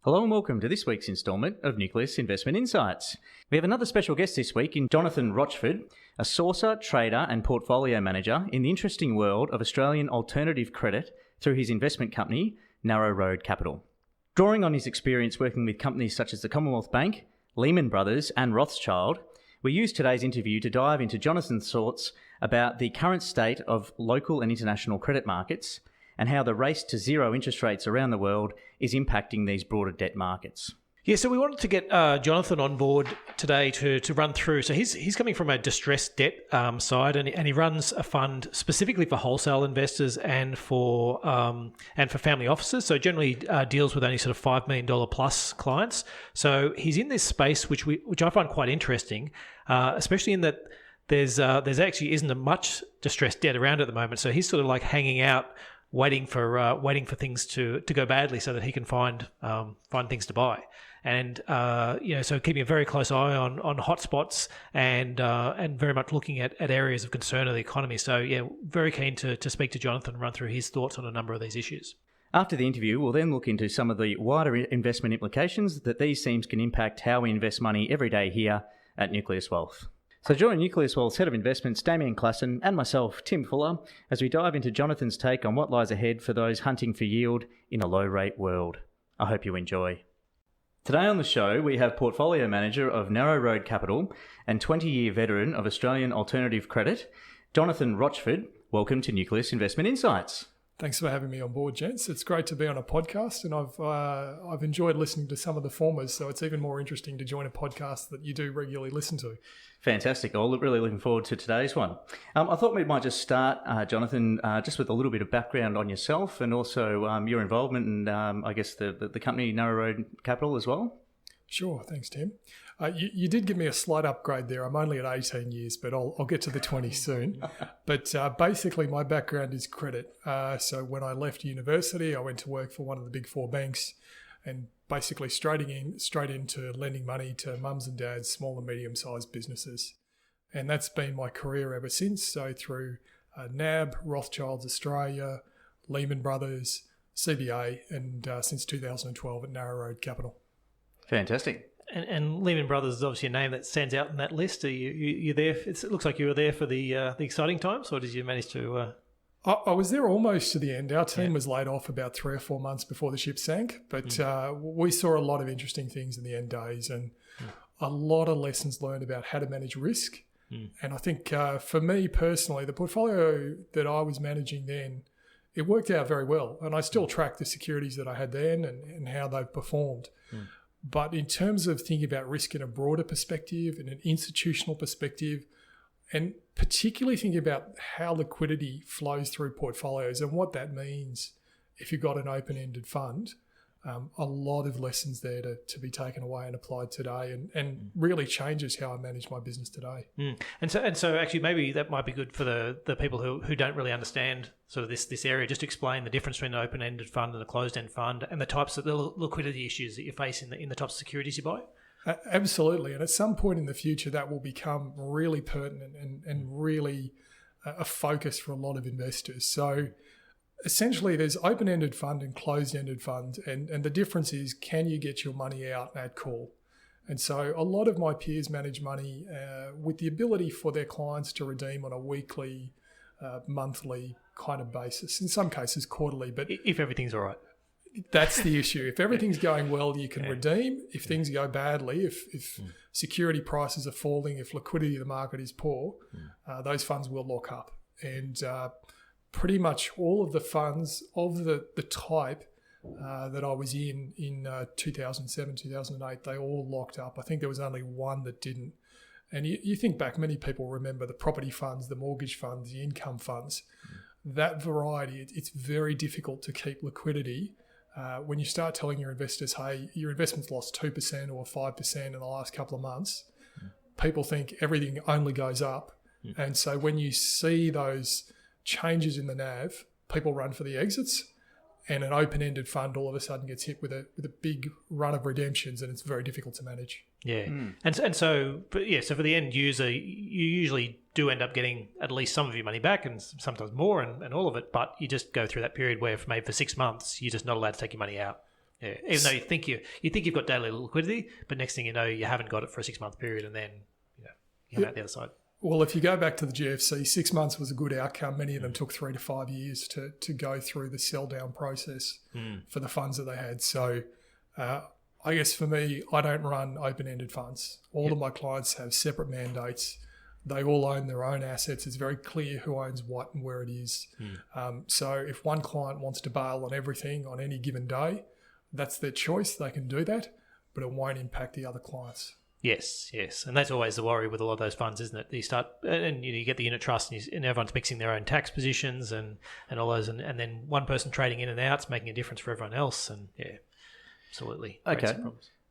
Hello and welcome to this week's instalment of Nucleus Investment Insights. We have another special guest this week in Jonathon Rochford, a sourcer, trader and portfolio manager in the interesting world of Australian alternative credit through his investment company, Narrow Road Capital. Drawing on his experience working with companies such as the Commonwealth Bank, Lehman Brothers and Rothschild, we use today's interview to dive into Jonathon's thoughts about the current state of local and international credit markets and how the race to zero interest rates around the world is impacting these broader debt markets. Yeah, so we wanted to get Jonathon on board today to run through. So he's coming from a distressed debt side, and he runs a fund specifically for wholesale investors and for family offices. So generally deals with only sort of $5 million plus clients. So he's in this space which I find quite interesting, especially in that there's actually isn't much distressed debt around at the moment. So he's sort of like hanging out, waiting for things to go badly so that he can find things to buy. And so keeping a very close eye on hotspots and very much looking at areas of concern of the economy. So yeah, very keen to speak to Jonathon and run through his thoughts on a number of these issues. After the interview, we'll then look into some of the wider investment implications that these themes can impact how we invest money every day here at Nucleus Wealth. So join Nucleus Wealth's Head of Investments, Damien Klassen, and myself, Tim Fuller, as we dive into Jonathon's take on what lies ahead for those hunting for yield in a low-rate world. I hope you enjoy. Today on the show, we have Portfolio Manager of Narrow Road Capital and 20-year veteran of Australian alternative credit, Jonathon Rochford. Welcome to Nucleus Investment Insights. Thanks for having me on board, gents. It's great to be on a podcast, and I've enjoyed listening to some of the formers, so it's even more interesting to join a podcast that you do regularly listen to. Fantastic. Well, really looking forward to today's one. I thought we might just start, Jonathon, just with a little bit of background on yourself and also your involvement in, I guess, the company Narrow Road Capital as well. Sure. Thanks, Tim. You did give me a slight upgrade there. I'm only at 18 years, but I'll get to the 20 soon. But basically, my background is credit. So when I left university, I went to work for one of the big four banks and basically straight into lending money to mums and dads, small and medium-sized businesses. And that's been my career ever since. So through NAB, Rothschilds Australia, Lehman Brothers, CBA, and since 2012 at Narrow Road Capital. Fantastic. And Lehman Brothers is obviously a name that stands out in that list. Are you there? It looks like you were there for the exciting times, or did you manage to? I was there almost to the end. Our team was laid off about 3 or 4 months before the ship sank, but we saw a lot of interesting things in the end days and a lot of lessons learned about how to manage risk. And I think for me personally, the portfolio that I was managing then, it worked out very well. And I still track the securities that I had then and how they've performed. But in terms of thinking about risk in a broader perspective, in an institutional perspective, and particularly thinking about how liquidity flows through portfolios and what that means if you've got an open-ended fund, a lot of lessons there to be taken away and applied today and really changes how I manage my business today. And so actually maybe that might be good for the people who don't really understand sort of this area. Just explain the difference between an open-ended fund and a closed-end fund and the types of the liquidity issues that you face in the types of securities you buy. Absolutely. And at some point in the future, that will become really pertinent and really a focus for a lot of investors. So essentially, there's open-ended fund and closed-ended fund, and the difference is, can you get your money out at call? And so a lot of my peers manage money with the ability for their clients to redeem on a weekly, monthly kind of basis, in some cases quarterly. But if everything's all right. That's the issue. If everything's going well, you can redeem. If things go badly, if security prices are falling, if liquidity in the market is poor, those funds will lock up. And pretty much all of the funds of the type that I was in 2007, 2008, they all locked up. I think there was only one that didn't. And you think back, many people remember the property funds, the mortgage funds, the income funds. That variety, it's very difficult to keep liquidity when you start telling your investors, hey, your investment's lost 2% or 5% in the last couple of months. People think everything only goes up. And so when you see those changes in the NAV, people run for the exits. and an open-ended fund all of a sudden gets hit with a big run of redemptions, and it's very difficult to manage. Yeah, and so for the end user, you usually do end up getting at least some of your money back, and sometimes more, and all of it. But you just go through that period where maybe for 6 months you're just not allowed to take your money out. Yeah, even though you think you've got daily liquidity, but next thing you know, you haven't got it for a 6 month period, and then you come out the other side. Well, if you go back to the GFC, 6 months was a good outcome. Many of them took 3 to 5 years to go through the sell down process for the funds that they had. So I guess for me, I don't run open-ended funds. All of my clients have separate mandates. They all own their own assets. It's very clear who owns what and where it is. So if one client wants to bail on everything on any given day, that's their choice. They can do that, but it won't impact the other clients. Yes, and that's always the worry with a lot of those funds, isn't it? You start and you get the unit trust, and everyone's mixing their own tax positions and all those, and then one person trading in and out is making a difference for everyone else, and absolutely. Okay.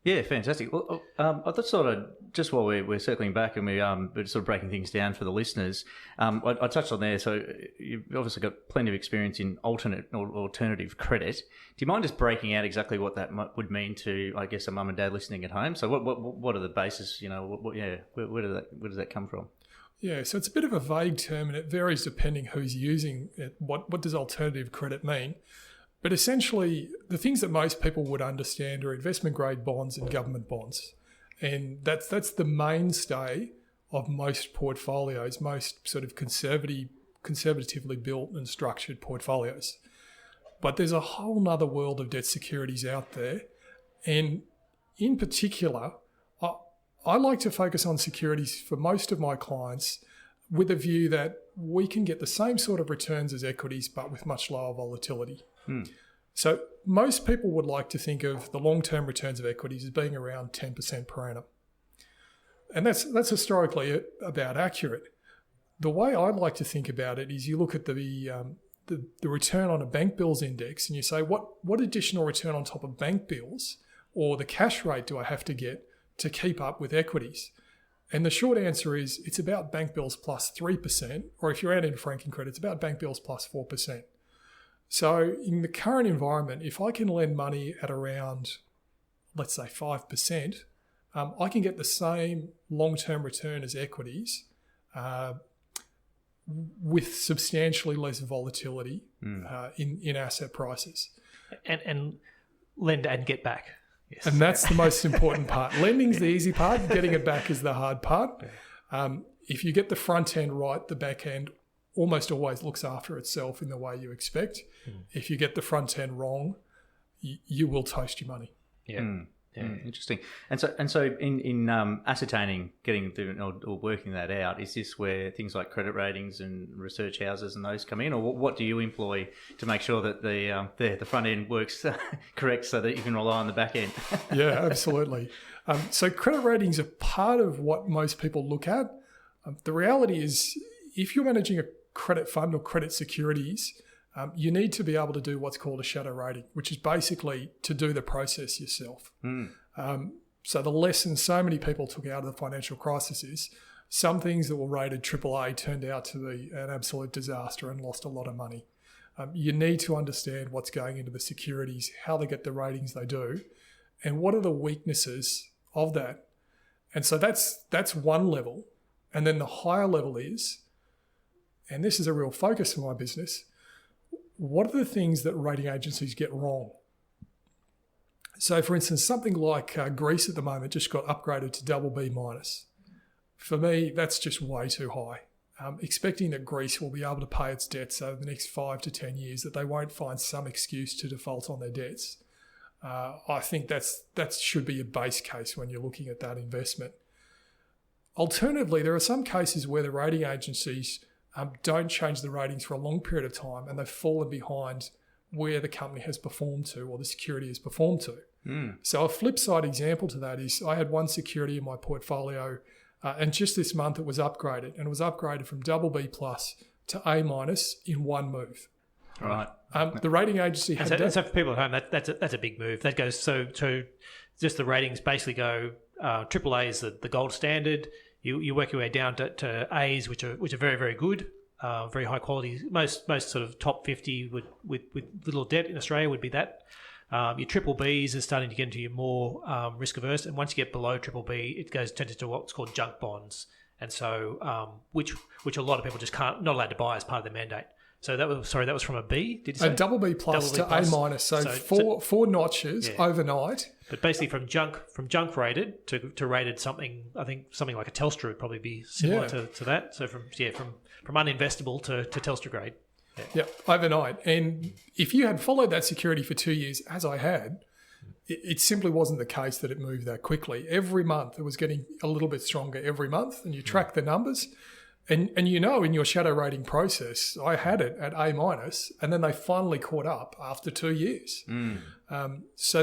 Yeah, fantastic. Well, I thought sort of just while we're circling back and we're sort of breaking things down for the listeners, I touched on there. So you've obviously got plenty of experience in alternative credit. Do you mind just breaking out exactly what that would mean to, I guess, a mum and dad listening at home? So what are the bases? Where does that come from? Yeah, so it's a bit of a vague term, and it varies depending who's using it. What does alternative credit mean? But essentially, the things that most people would understand are investment-grade bonds and government bonds. And that's the mainstay of most portfolios, most sort of conservatively built and structured portfolios. But there's a whole nother world of debt securities out there. And in particular, I like to focus on securities for most of my clients with a view that we can get the same sort of returns as equities, but with much lower volatility. So most people would like to think of the long-term returns of equities as being around 10% per annum. And that's historically about accurate. The way I like to think about it is you look at the return on a bank bills index and you say, what additional return on top of bank bills or the cash rate do I have to get to keep up with equities? And the short answer is it's about bank bills plus 3%, or if you're out in franking credit, it's about bank bills plus 4%. So in the current environment, if I can lend money at around, let's say 5%, I can get the same long-term return as equities with substantially less volatility in asset prices. And lend and get back. Yes. And that's the most important part. Lending's the easy part. Getting it back is the hard part. If you get the front end right, the back end almost always looks after itself in the way you expect. If you get the front end wrong, you will toast your money. Interesting. And so in ascertaining, getting through or working that out, is this where things like credit ratings and research houses and those come in, or what do you employ to make sure that the front end works correct so that you can rely on the back end? Yeah, absolutely. So credit ratings are part of what most people look at. The reality is, if you're managing a credit fund or credit securities, you need to be able to do what's called a shadow rating, which is basically to do the process yourself. So the lesson so many people took out of the financial crisis is some things that were rated AAA turned out to be an absolute disaster and lost a lot of money. You need to understand what's going into the securities, how they get the ratings they do, and what are the weaknesses of that. And so that's one level. And then the higher level is, and this is a real focus for my business, what are the things that rating agencies get wrong? So, for instance, something like Greece at the moment just got upgraded to BB-. For me, that's just way too high. Expecting that Greece will be able to pay its debts over the next 5 to 10 years, that they won't find some excuse to default on their debts. I think that should be a base case when you're looking at that investment. Alternatively, there are some cases where the rating agencies don't change the ratings for a long period of time and they've fallen behind where the company has performed to or the security has performed to. So a flip side example to that is I had one security in my portfolio and just this month it was upgraded, and it was upgraded from BB+ to A- in one move. Right. The rating agency had... So for people at home, that's a big move. That goes so just the ratings basically go AAA is the gold standard. You work your way down to A's, which are very, very good, very high quality. Most sort of top 50 with little debt in Australia would be that. Your triple Bs is starting to get into your more risk averse, and once you get below triple B, it turns into what's called junk bonds, and so which a lot of people just not allowed to buy as part of their mandate. So that was from a B. Did you say? A double B plus to A minus. So four notches overnight. But basically, from junk rated to rated something, I think something like a Telstra would probably be similar to that. So from uninvestable to Telstra grade. Yeah, overnight. And if you had followed that security for 2 years, as I had, it simply wasn't the case that it moved that quickly. Every month, it was getting a little bit stronger every month, and you track the numbers. And in your shadow rating process, I had it at A minus, and then they finally caught up after 2 years. So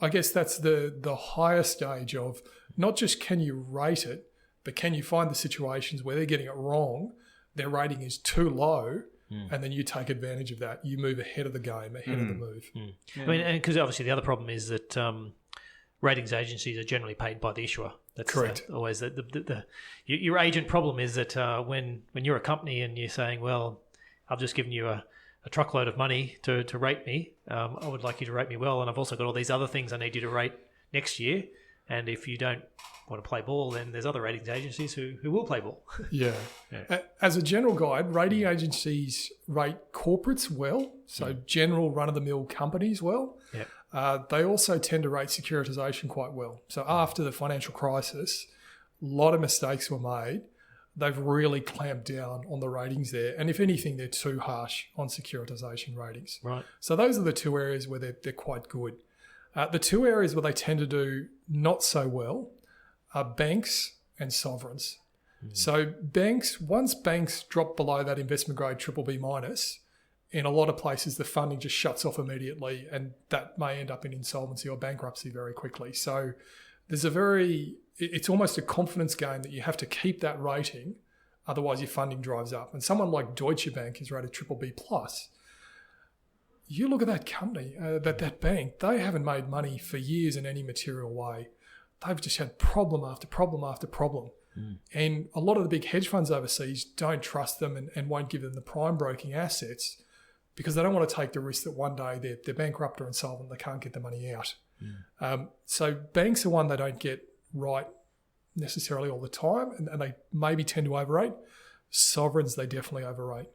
I guess that's the higher stage of not just can you rate it, but can you find the situations where they're getting it wrong, their rating is too low, and then you take advantage of that. You move ahead of the game, ahead of the move. I mean, and because obviously the other problem is that ratings agencies are generally paid by the issuer. That's correct. Always your agent problem is that when you're a company and you're saying, well, I've just given you a truckload of money to rate me, I would like you to rate me well, and I've also got all these other things I need you to rate next year. And if you don't want to play ball, then there's other ratings agencies who will play ball. Yeah. As a general guide, rating agencies rate corporates well, so general run-of-the-mill companies well. Yeah. They also tend to rate securitisation quite well. So after the financial crisis, a lot of mistakes were made. They've really clamped down on the ratings there. And if anything, they're too harsh on securitisation ratings. Right. So those are the two areas where they're quite good. The two areas where they tend to do not so well are banks and sovereigns. So once banks drop below that investment grade triple B minus, in a lot of places the funding just shuts off immediately, and that may end up in insolvency or bankruptcy very quickly. So it's almost a confidence game that you have to keep that rating, otherwise your funding drives up. And someone like Deutsche Bank is rated triple B plus. You look at that company, that bank, they haven't made money for years in any material way. They've just had problem after problem after problem. And a lot of the big hedge funds overseas don't trust them and won't give them the prime broking assets because they don't want to take the risk that one day they're bankrupt or insolvent, they can't get the money out. So banks are one they don't get right necessarily all the time, and they maybe tend to overrate. Sovereigns, they definitely overrate.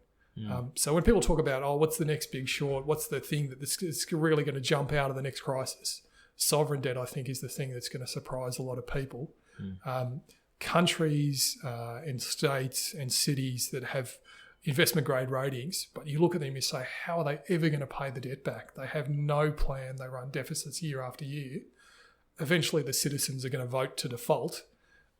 So when people talk about, what's the next big short? What's the thing that's really going to jump out of the next crisis? Sovereign debt, I think, is the thing that's going to surprise a lot of people. Countries and states and cities that have investment grade ratings, but you look at them and you say, how are they ever going to pay the debt back? They have no plan. They run deficits year after year. Eventually, the citizens are going to vote to default,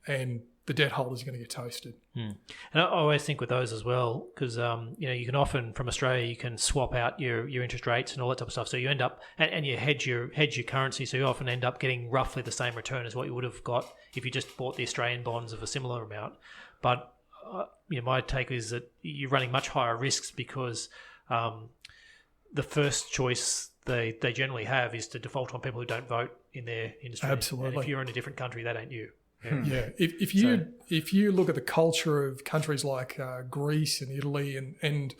and the debt holders are going to get toasted. And I always think with those as well, because you can often from Australia you can swap out your interest rates and all that type of stuff. So you end up and you hedge your currency, so you often end up getting roughly the same return as what you would have got if you just bought the Australian bonds of a similar amount. But my take is that you're running much higher risks because the first choice they generally have is to default on people who don't vote in their industry. Absolutely. And if you're in a different country, that ain't you. Yeah. If you look at the culture of countries like Greece and Italy and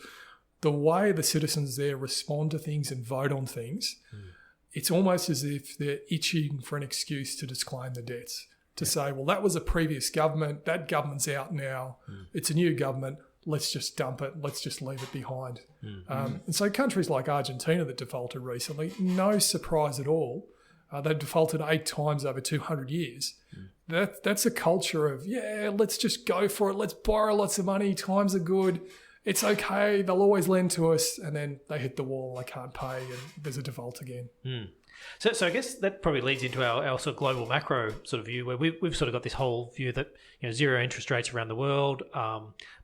the way the citizens there respond to things and vote on things, it's almost as if they're itching for an excuse to disclaim the debts, to say, well, that was a previous government, that government's out now, it's a new government, let's just dump it, let's just leave it behind. And so countries like Argentina that defaulted recently, no surprise at all, they've defaulted 8 times over 200 years. That's a culture of, let's just go for it. Let's borrow lots of money. Times are good. It's okay. They'll always lend to us. And then they hit the wall. They can't pay and there's a default again. So I guess that probably leads into our sort of global macro sort of view where we've sort of got this whole view that, zero interest rates around the world,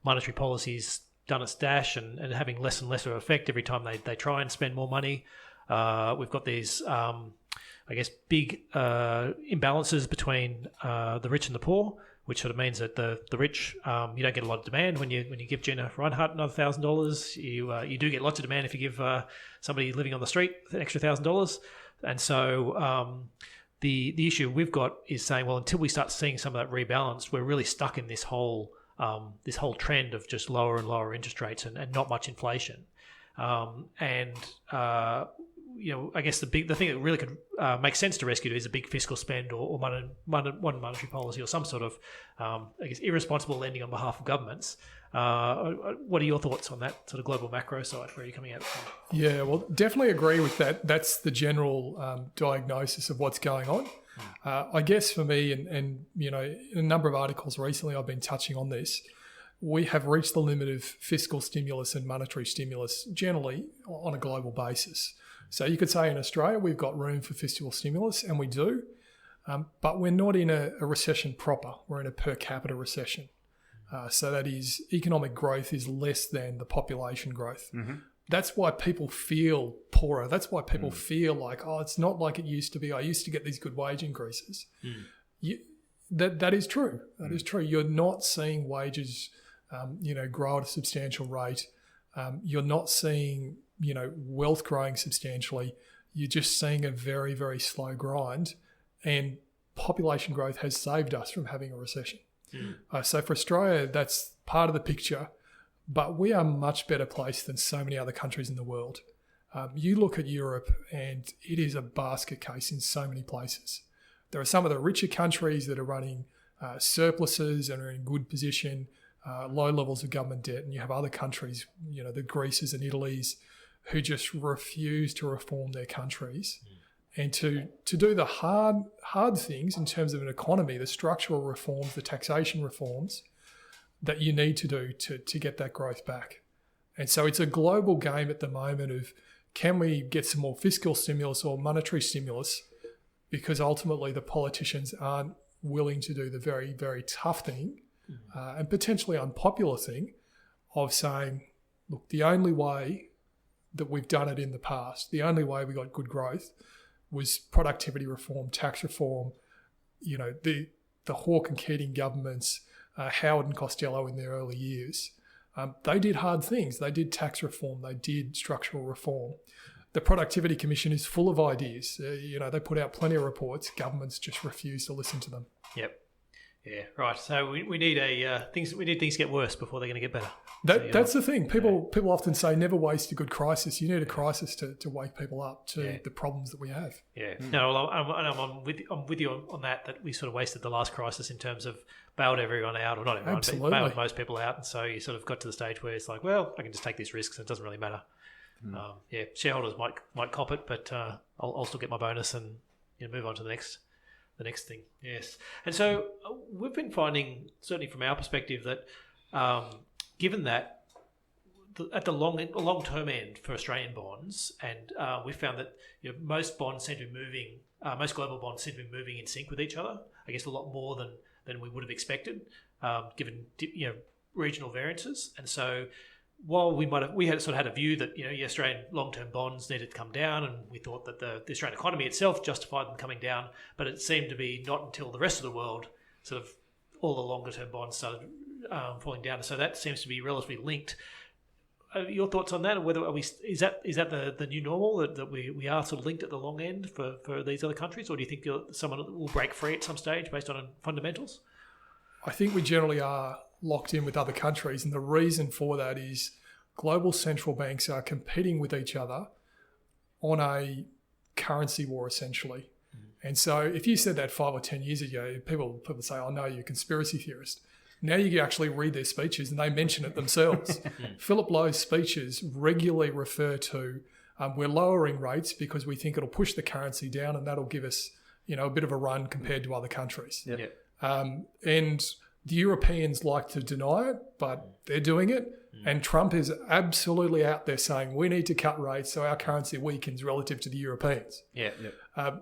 monetary policy's done its dash and having less and less of an effect every time they try and spend more money. We've got these... big imbalances between the rich and the poor, which sort of means that the rich, you don't get a lot of demand when you give Gina Reinhardt another $1,000. You do get lots of demand if you give somebody living on the street an extra $1,000. And so the issue we've got is saying, well, until we start seeing some of that rebalance, we're really stuck in this whole this whole trend of just lower and lower interest rates and not much inflation. I guess the thing that really could make sense to rescue is a big fiscal spend or one monetary policy or some sort of, irresponsible lending on behalf of governments. What are your thoughts on that sort of global macro side? Where are you coming out from? Yeah, well, definitely agree with that. That's the general diagnosis of what's going on. I guess for me, and in a number of articles recently, I've been touching on this. We have reached the limit of fiscal stimulus and monetary stimulus generally on a global basis. So you could say in Australia, we've got room for fiscal stimulus, and we do, but we're not in a recession proper. We're in a per capita recession. So that is, economic growth is less than the population growth. Mm-hmm. That's why people feel poorer. That's why people feel like, it's not like it used to be. I used to get these good wage increases. That is true. That is true. You're not seeing wages, grow at a substantial rate. You're not seeing, wealth growing substantially. You're just seeing a very, very slow grind, and population growth has saved us from having a recession. So for Australia, that's part of the picture, but we are much better placed than so many other countries in the world. You look at Europe and it is a basket case in so many places. There are some of the richer countries that are running surpluses and are in good position, low levels of government debt, and you have other countries, the Greeces and Italys, who just refuse to reform their countries. And to do the hard things in terms of an economy, the structural reforms, the taxation reforms that you need to do to get that growth back. And so it's a global game at the moment of, can we get some more fiscal stimulus or monetary stimulus, because ultimately the politicians aren't willing to do the very, very tough thing and potentially unpopular thing of saying, look, the only way that we've done it in the past, the only way we got good growth was productivity reform, tax reform, the Hawke and Keating governments, Howard and Costello in their early years. They did hard things. They did tax reform. They did structural reform. The Productivity Commission is full of ideas. They put out plenty of reports. Governments just refuse to listen to them. Yep. Yeah, right. So we need things to get worse before they're going to get better. That's the thing. People often say never waste a good crisis. You need a crisis to wake people up to the problems that we have. Yeah. No, I'm with you on that. That we sort of wasted the last crisis in terms of bailed everyone out, or not everyone, Absolutely. but bailed most people out, and so you sort of got to the stage where it's like, well, I can just take these risks, and it doesn't really matter. Shareholders might cop it, but I'll still get my bonus and move on to the next thing. Yes. And so we've been finding, certainly from our perspective, that given that at the long-term end for Australian bonds, and we found that most bonds seem to be moving, most global bonds seem to be moving in sync with each other, I guess a lot more than we would have expected, given regional variances. And so while we had sort of had a view that Australian long-term bonds needed to come down, and we thought that the Australian economy itself justified them coming down, but it seemed to be not until the rest of the world, sort of all the longer-term bonds started falling down. So that seems to be relatively linked. Your thoughts on that, or whether is that the new normal, that we are sort of linked at the long end for these other countries, or do you think someone will break free at some stage based on fundamentals? I think we generally are locked in with other countries, and the reason for that is global central banks are competing with each other on a currency war, essentially. And so if you said that 5 or 10 years ago, people say, oh no, you're a conspiracy theorist. Now you can actually read their speeches and they mention it themselves. Philip Lowe's speeches regularly refer to, we're lowering rates because we think it'll push the currency down, and that'll give us a bit of a run compared to other countries. Yep. And the Europeans like to deny it, but they're doing it. And Trump is absolutely out there saying we need to cut rates so our currency weakens relative to the Europeans.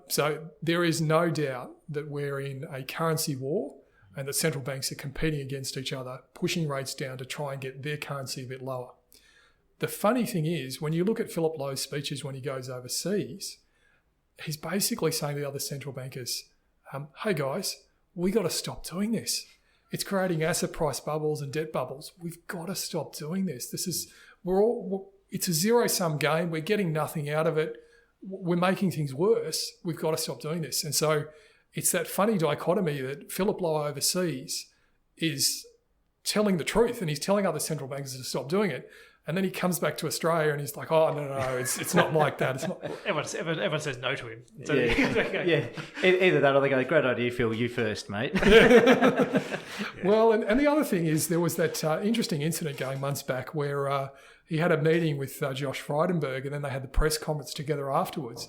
So there is no doubt that we're in a currency war, and that central banks are competing against each other, pushing rates down to try and get their currency a bit lower. The funny thing is, when you look at Philip Lowe's speeches when he goes overseas, he's basically saying to the other central bankers, hey guys, we got to stop doing this. It's creating asset price bubbles and debt bubbles. We've got to stop doing this. It's a zero-sum game. We're getting nothing out of it. We're making things worse. We've got to stop doing this. And so it's that funny dichotomy that Philip Lowe overseas is telling the truth, and he's telling other central banks to stop doing it. And then he comes back to Australia and he's like, "Oh no, it's not like that. It's not." Everyone says no to him. So Yeah. Either that or they go, "Great idea, Phil. You first, mate." Well, and the other thing is there was that interesting incident going months back where he had a meeting with Josh Frydenberg, and then they had the press conference together afterwards.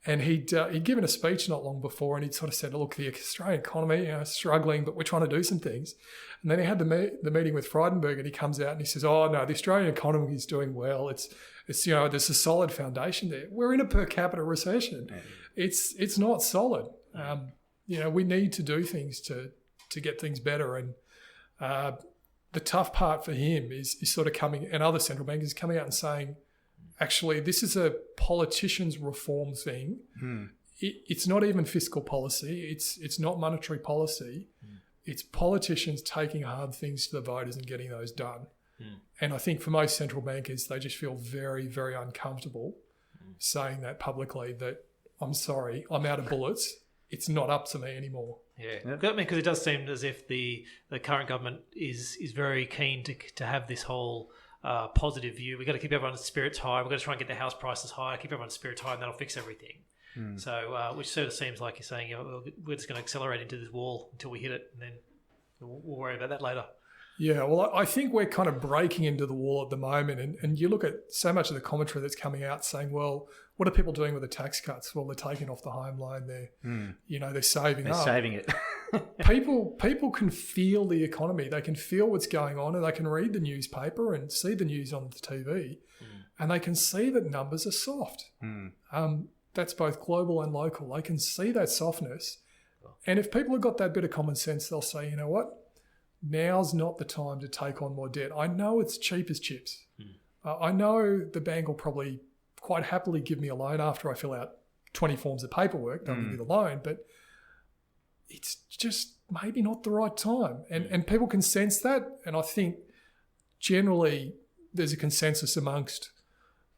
And he'd given a speech not long before, and he'd sort of said, "Look, the Australian economy, is struggling, but we're trying to do some things." And then he had the meeting with Frydenberg, and he comes out and he says, "Oh no, the Australian economy is doing well. It's there's a solid foundation there. We're in a per capita recession. It's not solid. We need to do things to get things better." And the tough part for him is sort of coming, and other central bankers coming out and saying, actually, this is a politician's reform thing. It's not even fiscal policy. It's not monetary policy. It's politicians taking hard things to the voters and getting those done. And I think for most central bankers, they just feel very, very uncomfortable saying that publicly, that I'm sorry, I'm out of bullets. It's not up to me anymore. Yeah, because it does seem as if the current government is very keen to have this whole positive view. We've got to keep everyone's spirits high. We've got to try and get the house prices high, keep everyone's spirits high, and that'll fix everything. So, which sort of seems like you're saying, we're just going to accelerate into this wall until we hit it, and then we'll worry about that later. Yeah, well, I think we're kind of breaking into the wall at the moment, and you look at so much of the commentary that's coming out saying, well, what are people doing with the tax cuts? Well, they're taking off the home loan. They're saving up. They're saving it. People can feel the economy. They can feel what's going on, and they can read the newspaper and see the news on the TV, and they can see that numbers are soft. That's both global and local. They can see that softness. And if people have got that bit of common sense, they'll say, you know what? Now's not the time to take on more debt. I know it's cheap as chips. I know the bank will probably quite happily give me a loan after I fill out 20 forms of paperwork. They'll give me the loan, but it's just maybe not the right time. And people can sense that. And I think generally there's a consensus amongst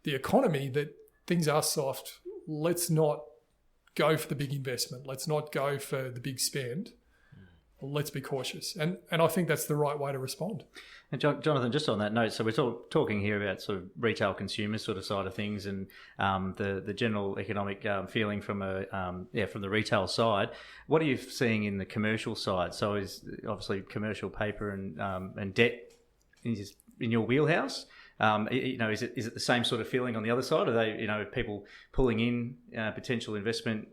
the economy that things are soft. Let's not go for the big investment. Let's not go for the big spend. Let's be cautious. And I think that's the right way to respond. And Jonathon, just on that note, so we're talking here about sort of retail consumer sort of side of things, and the general economic feeling from from the retail side. What are you seeing in the commercial side? So is obviously commercial paper and debt in your wheelhouse? Is it the same sort of feeling on the other side? Are they, people pulling in potential investment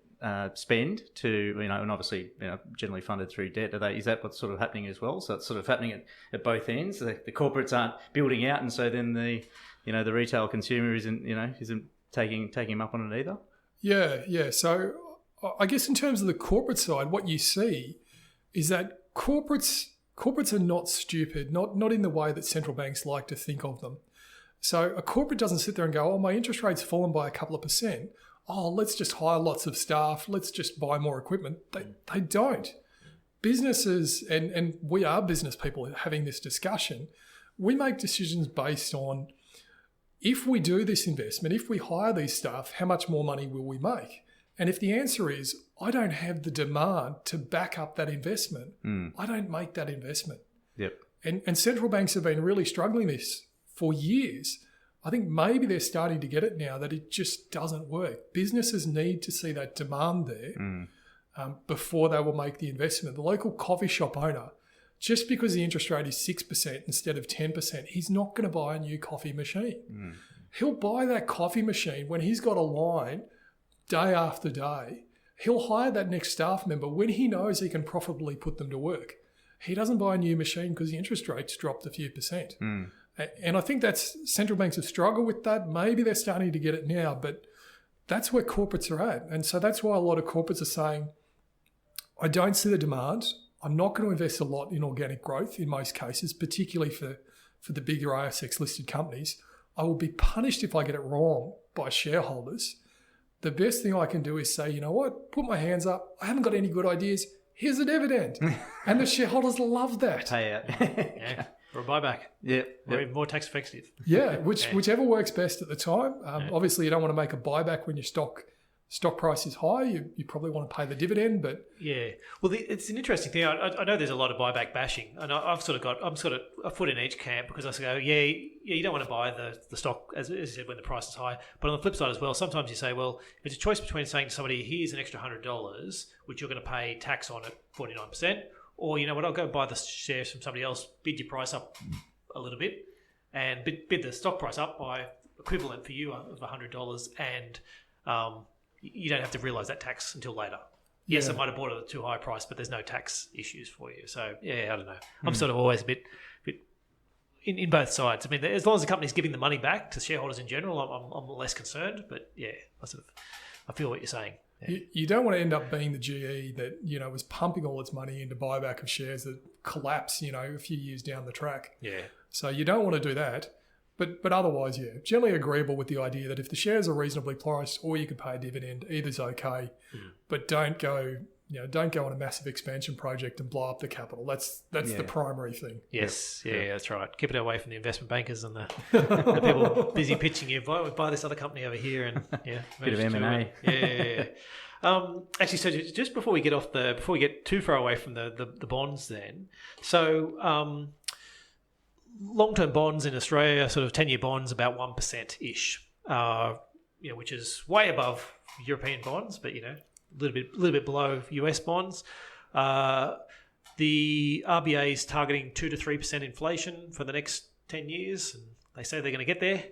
spend to, and obviously, generally funded through debt? Is that what's sort of happening as well? So it's sort of happening at both ends. The corporates aren't building out, and so then the retail consumer isn't taking them up on it either. Yeah. So I guess in terms of the corporate side, what you see is that corporates are not stupid, not in the way that central banks like to think of them. So a corporate doesn't sit there and go, "Oh, my interest rate's fallen by a couple of percent. Oh, let's just hire lots of staff. Let's just buy more equipment." They don't. Businesses, and we are business people having this discussion, we make decisions based on, if we do this investment, if we hire these staff, how much more money will we make? And if the answer is, I don't have the demand to back up that investment, I don't make that investment. Yep. And central banks have been really struggling this for years. I think maybe they're starting to get it now that it just doesn't work. Businesses need to see that demand there before they will make the investment. The local coffee shop owner, just because the interest rate is 6% instead of 10%, he's not going to buy a new coffee machine. He'll buy that coffee machine when he's got a line day after day. He'll hire that next staff member when he knows he can profitably put them to work. He doesn't buy a new machine because the interest rate's dropped a few percent. And I think that's, central banks have struggled with that. Maybe they're starting to get it now, but that's where corporates are at. And so that's why a lot of corporates are saying, I don't see the demand. I'm not going to invest a lot in organic growth in most cases, particularly for the bigger ASX listed companies. I will be punished if I get it wrong by shareholders. The best thing I can do is say, you know what, put my hands up. I haven't got any good ideas. Here's a dividend. And the shareholders love that. Pay out. Yeah. Or a buyback. Yeah. Or even more tax effective. Yeah, whichever works best at the time. Obviously, you don't want to make a buyback when your stock Stock price is high, you probably want to pay the dividend, but yeah. Well, it's an interesting thing. I know there's a lot of buyback bashing, and I'm sort of a foot in each camp because I go, you don't want to buy the stock as you said when the price is high. But on the flip side as well, sometimes you say, well, it's a choice between saying to somebody, here's an extra $100, which you're going to pay tax on at 49%, or you know what, I'll go buy the shares from somebody else, bid your price up a little bit, and bid the stock price up by equivalent for you of $100, and you don't have to realise that tax until later. Yes, I might have bought it at a too high a price, but there's no tax issues for you. So, yeah, I don't know. I'm sort of always a bit in both sides. I mean, as long as the company's giving the money back to shareholders in general, I'm less concerned. But, yeah, I feel what you're saying. Yeah. You don't want to end up being the GE that, was pumping all its money into buyback of shares that collapse, a few years down the track. Yeah. So you don't want to do that. But otherwise, generally agreeable with the idea that if the shares are reasonably priced or you could pay a dividend, either's okay. But don't go on a massive expansion project and blow up the capital. That's the primary thing. Yes, yeah, that's right. Keep it away from the investment bankers and the people busy pitching you. Buy this other company over here and bit of M&A. Yeah. Actually, so just before we get too far away from the bonds, then long-term bonds in Australia, sort of 10-year bonds, about 1% ish, which is way above European bonds, but a little bit below US bonds. The RBA is targeting 2 to 3% inflation for the next 10 years, and they say they're going to get there.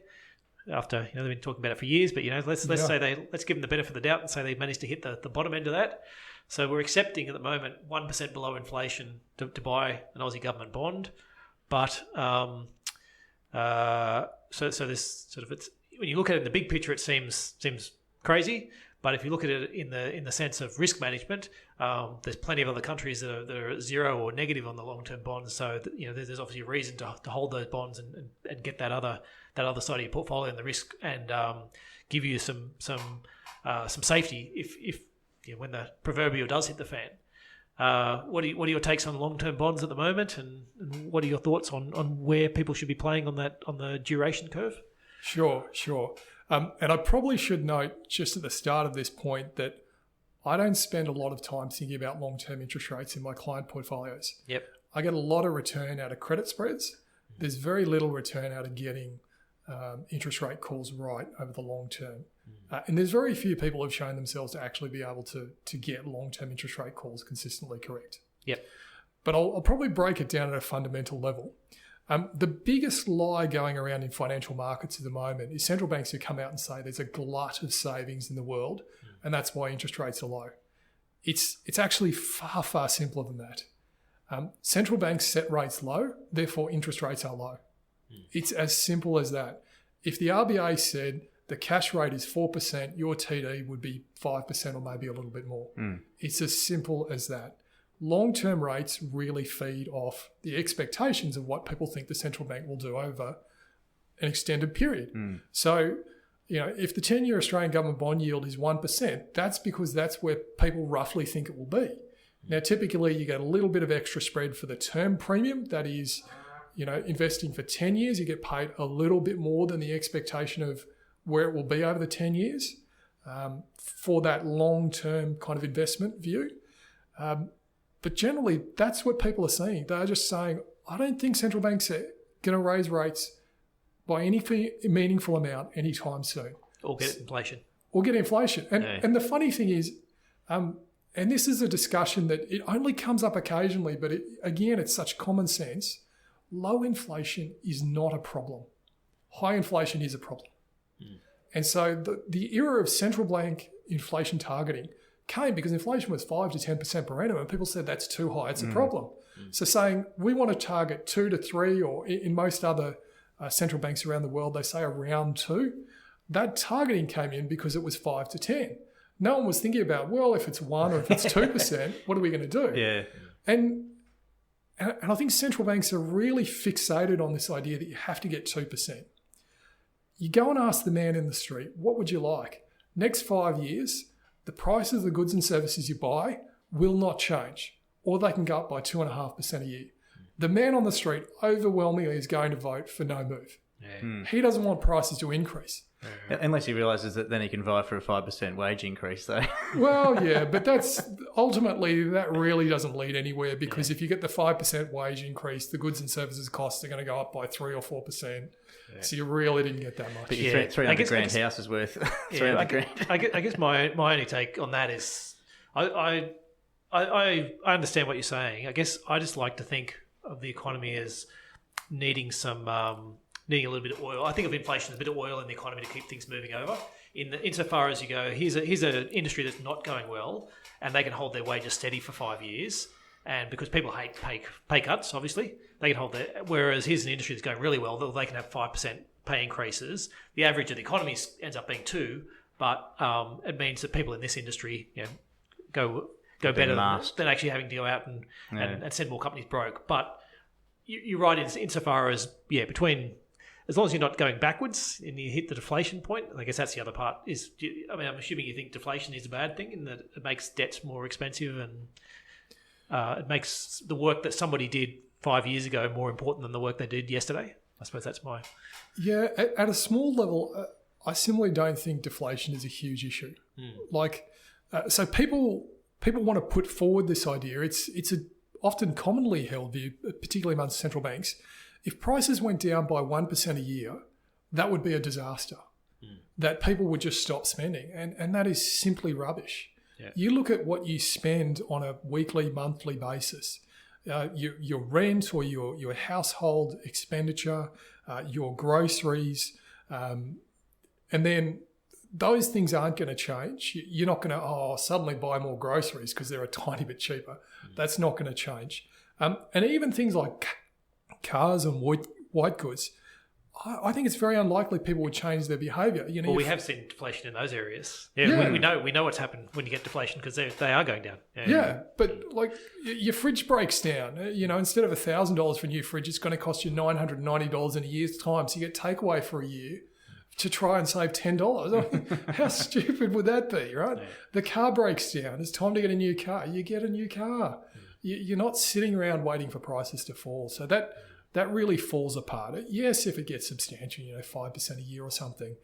After they've been talking about it for years, but let's give them the benefit of the doubt and say they managed to hit the bottom end of that. So we're accepting at the moment 1% below inflation to buy an Aussie government bond. But so this sort of when you look at it in the big picture, it seems crazy. But if you look at it in the sense of risk management, there's plenty of other countries that are zero or negative on the long term bonds. So there's obviously a reason to hold those bonds and get that other side of your portfolio and the risk and give you some safety if when the proverbial does hit the fan. What are your takes on long-term bonds at the moment, and what are your thoughts on where people should be playing on the duration curve? Sure. And I probably should note just at the start of this point that I don't spend a lot of time thinking about long-term interest rates in my client portfolios. Yep. I get a lot of return out of credit spreads. There's very little return out of getting interest rate calls right over the long term. And there's very few people who have shown themselves to actually be able to get long-term interest rate calls consistently correct. Yep. But I'll probably break it down at a fundamental level. The biggest lie going around in financial markets at the moment is central banks who come out and say there's a glut of savings in the world, and that's why interest rates are low. It's actually far, far simpler than that. Central banks set rates low, therefore interest rates are low. It's as simple as that. If the RBA said the cash rate is 4%, your TD would be 5% or maybe a little bit more. It's as simple as that. Long-term rates really feed off the expectations of what people think the central bank will do over an extended period. So, if the 10-year Australian government bond yield is 1%, that's because that's where people roughly think it will be. Now, typically you get a little bit of extra spread for the term premium. That is, investing for 10 years, you get paid a little bit more than the expectation of where it will be over the 10 years for that long-term kind of investment view. But generally, that's what people are saying. They're just saying, I don't think central banks are going to raise rates by any meaningful amount anytime soon. Or get inflation. And the funny thing is, and this is a discussion that it only comes up occasionally, but it's such common sense. Low inflation is not a problem. High inflation is a problem. And so the era of central bank inflation targeting came because inflation was 5 to 10% per annum, and people said that's too high, it's a problem. So saying we want to target 2 to 3, or in most other central banks around the world, they say around 2. That targeting came in because it was 5 to 10. No one was thinking about, well, if it's 1 or if it's 2%, what are we going to do? Yeah. And I think central banks are really fixated on this idea that you have to get 2%. You go and ask the man in the street, what would you like? Next 5 years, the price of the goods and services you buy will not change, or they can go up by 2.5% a year. The man on the street overwhelmingly is going to vote for no move. Yeah. He doesn't want prices to increase. Unless he realises that then he can vie for a 5% wage increase, though. Well, yeah, but that's ultimately that really doesn't lead anywhere because if you get the 5% wage increase, the goods and services costs are going to go up by 3 or 4%. Yeah. So you really didn't get that much. But your 300 grand house is worth 300 grand. I guess my only take on that is I understand what you're saying. I guess I just like to think of the economy as needing needing a little bit of oil. I think of inflation as a bit of oil in the economy to keep things moving over. Insofar as you go, here's an industry that's not going well, and they can hold their wages steady for 5 years. And because people hate pay cuts, obviously, they can hold that. Whereas here's an industry that's going really well, they can have 5% pay increases. The average of the economy ends up being 2%, but it means that people in this industry, go better than actually having to go out and send more companies broke. But you're right insofar as between. As long as you're not going backwards and you hit the deflation point, I guess that's the other part. I'm assuming you think deflation is a bad thing and that it makes debts more expensive and it makes the work that somebody did 5 years ago more important than the work they did yesterday. I suppose that's my... Yeah, at a small level, I similarly don't think deflation is a huge issue. So people want to put forward this idea. It's a often commonly held view, particularly amongst central banks. If prices went down by 1% a year, that would be a disaster. That people would just stop spending. And that is simply rubbish. Yeah. You look at what you spend on a weekly, monthly basis, your rent or your household expenditure, your groceries, and then those things aren't going to change. You're not going to suddenly buy more groceries because they're a tiny bit cheaper. That's not going to change. And even things like cars and white goods, I think it's very unlikely people would change their behaviour. We have seen deflation in those areas. We know what's happened when you get deflation because they are going down. But like your fridge breaks down. Instead of $1,000 for a new fridge, it's going to cost you $990 in a year's time. So you get takeaway for a year to try and save $10. How stupid would that be, right? Yeah. The car breaks down. It's time to get a new car. You get a new car. You're not sitting around waiting for prices to fall. So that really falls apart. Yes, if it gets substantial, 5% a year or something,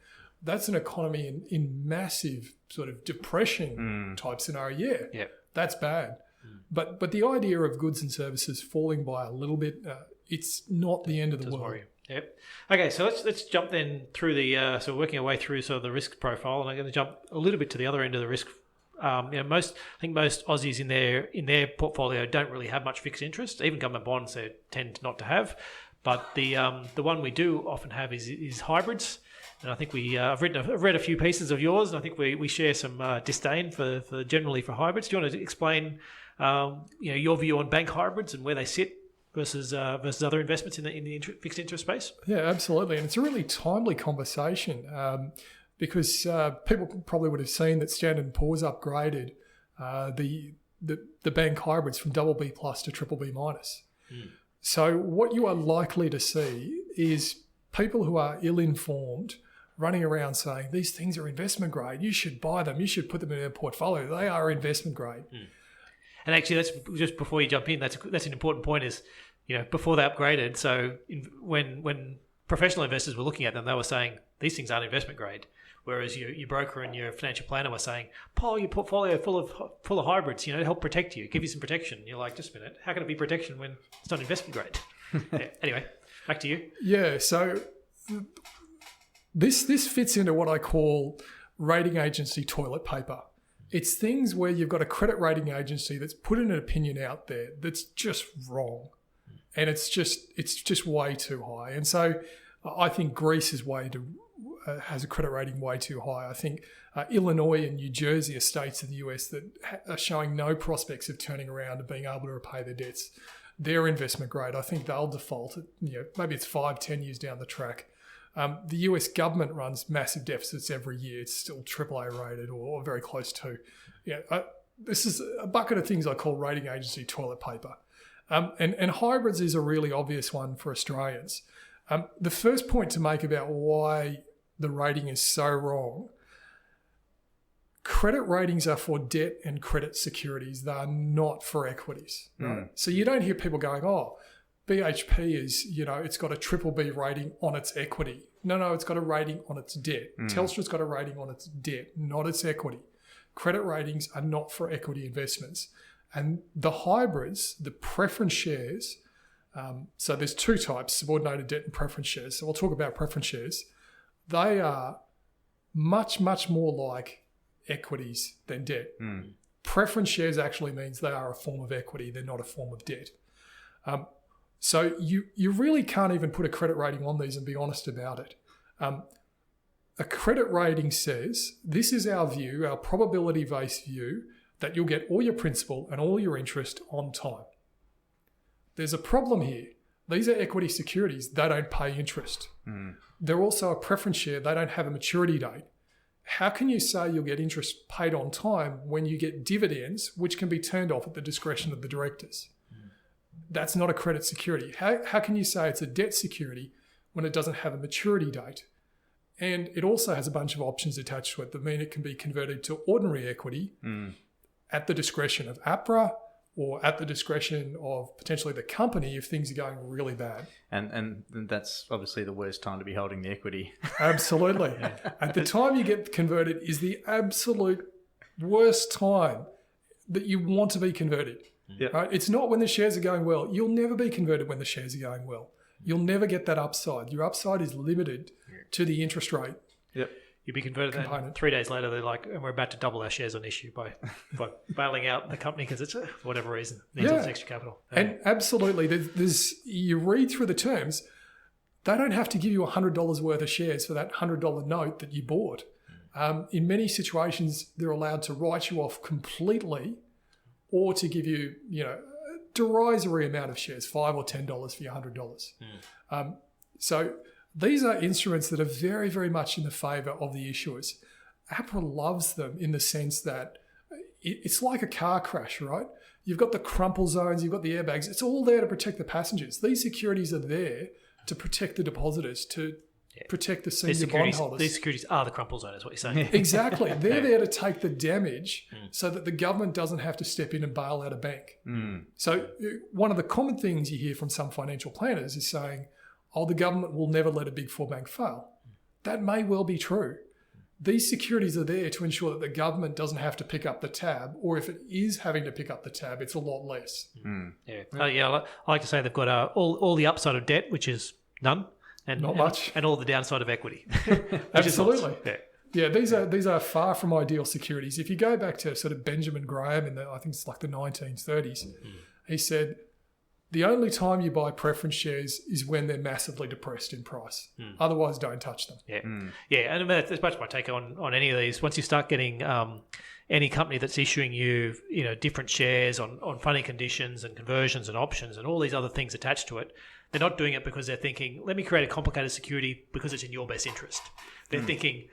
that's an economy in massive sort of depression type scenario. Yeah, that's bad. But the idea of goods and services falling by a little bit, it's not the end of the world. Worry. Yep. Okay, so let's jump then through the so working our way through sort of the risk profile, and I'm going to jump a little bit to the other end of the risk. I think most Aussies in their portfolio don't really have much fixed interest. Even government bonds they tend not to have, but the one we do often have is hybrids. And I think I've read a few pieces of yours, and I think we share some disdain for generally for hybrids. Do you want to explain your view on bank hybrids and where they sit versus other investments in the fixed interest space? Yeah, absolutely, and it's a really timely conversation. Because people probably would have seen that Standard & Poor's upgraded the bank hybrids from BB+ to BBB-. So what you are likely to see is people who are ill-informed running around saying, these things are investment grade, you should buy them, you should put them in your portfolio, they are investment grade. And actually, that's just before you jump in, that's an important point is, before they upgraded, so when professional investors were looking at them, they were saying, these things aren't investment grade. Whereas your broker and your financial planner were saying, Paul, your portfolio full of hybrids, to help protect you, give you some protection. You're like, just a minute, how can it be protection when it's not investment grade? Anyway, back to you. Yeah, so this fits into what I call rating agency toilet paper. It's things where you've got a credit rating agency that's put an opinion out there that's just wrong, and it's just way too high. And so I think Greece is has a credit rating way too high. I think Illinois and New Jersey are states of the US that are showing no prospects of turning around and being able to repay their debts. They're investment grade. I think they'll default. Maybe it's 5-10 years down the track. The US government runs massive deficits every year. It's still AAA rated or very close to. This is a bucket of things I call rating agency toilet paper. And hybrids is a really obvious one for Australians. The first point to make about why the rating is so wrong, credit ratings are for debt and credit securities. They are not for equities. Right? So you don't hear people going, BHP is, it's got a BBB rating on its equity. No, it's got a rating on its debt. Telstra's got a rating on its debt, not its equity. Credit ratings are not for equity investments. And the hybrids, the preference shares, so there's two types, subordinated debt and preference shares. So we'll talk about preference shares. They are much, much more like equities than debt. Preference shares actually means they are a form of equity. They're not a form of debt. So you really can't even put a credit rating on these and be honest about it. A credit rating says, this is our view, our probability-based view, that you'll get all your principal and all your interest on time. There's a problem here. These are equity securities. They don't pay interest. They're also a preference share. They don't have a maturity date. How can you say you'll get interest paid on time when you get dividends, which can be turned off at the discretion of the directors? That's not a credit security. How can you say it's a debt security when it doesn't have a maturity date? And it also has a bunch of options attached to it that mean it can be converted to ordinary equity at the discretion of APRA or at the discretion of potentially the company if things are going really bad. And that's obviously the worst time to be holding the equity. Absolutely. At the time you get converted is the absolute worst time that you want to be converted. Yep. Right? It's not when the shares are going well. You'll never be converted when the shares are going well. You'll never get that upside. Your upside is limited to the interest rate. Yep. You'd be converted, and 3 days later they're like, and we're about to double our shares on issue by bailing out the company because it's, for whatever reason, needs all this extra capital. And absolutely, there's you read through the terms, they don't have to give you $100 worth of shares for that $100 note that you bought. In many situations, they're allowed to write you off completely or to give you, a derisory amount of shares, $5 or $10 for your $100. So these are instruments that are very, very much in the favour of the issuers. APRA loves them in the sense that it's like a car crash, right? You've got the crumple zones, you've got the airbags. It's all there to protect the passengers. These securities are there to protect the depositors, to protect the senior bondholders. These securities are the crumple zone, is what you're saying. Exactly. They're there to take the damage so that the government doesn't have to step in and bail out a bank. So one of the common things you hear from some financial planners is saying, the government will never let a big four bank fail. That may well be true. These securities are there to ensure that the government doesn't have to pick up the tab, or if it is having to pick up the tab, it's a lot less. I like to say they've got all the upside of debt, which is none, and not much, and all the downside of equity. Absolutely. Yeah, these are far from ideal securities. If you go back to sort of Benjamin Graham in I think it's like the 1930s, he said, the only time you buy preference shares is when they're massively depressed in price. Otherwise, don't touch them. Yeah, and that's much my take on any of these. Once you start getting any company that's issuing you, different shares on funding conditions and conversions and options and all these other things attached to it, they're not doing it because they're thinking, let me create a complicated security because it's in your best interest. They're thinking,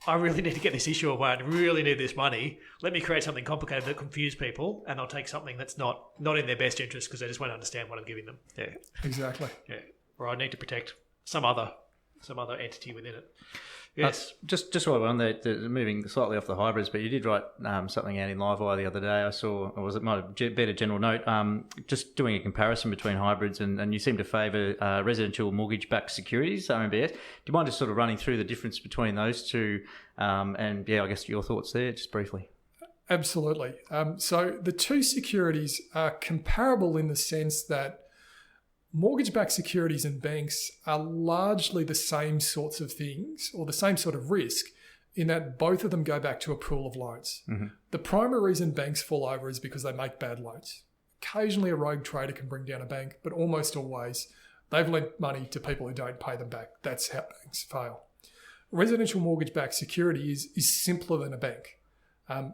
I really need to get this issue away and really need this money. Let me create something complicated that confuse people, and I'll take something that's not in their best interest because they just won't understand what I'm giving them. Yeah, exactly. Yeah, or I need to protect some other entity within it. Yes. Just while we're on there, moving slightly off the hybrids, but you did write something out in Livewire the other day. I saw, or it might have been a general note, just doing a comparison between hybrids, and you seem to favour residential mortgage-backed securities, RMBS. Do you mind just sort of running through the difference between those two? I guess your thoughts there, just briefly. Absolutely. So the two securities are comparable in the sense that mortgage-backed securities and banks are largely the same sorts of things or the same sort of risk in that both of them go back to a pool of loans. The primary reason banks fall over is because they make bad loans. Occasionally a rogue trader can bring down a bank, but almost always they've lent money to people who don't pay them back. That's how banks fail. Residential mortgage-backed security is simpler than a bank.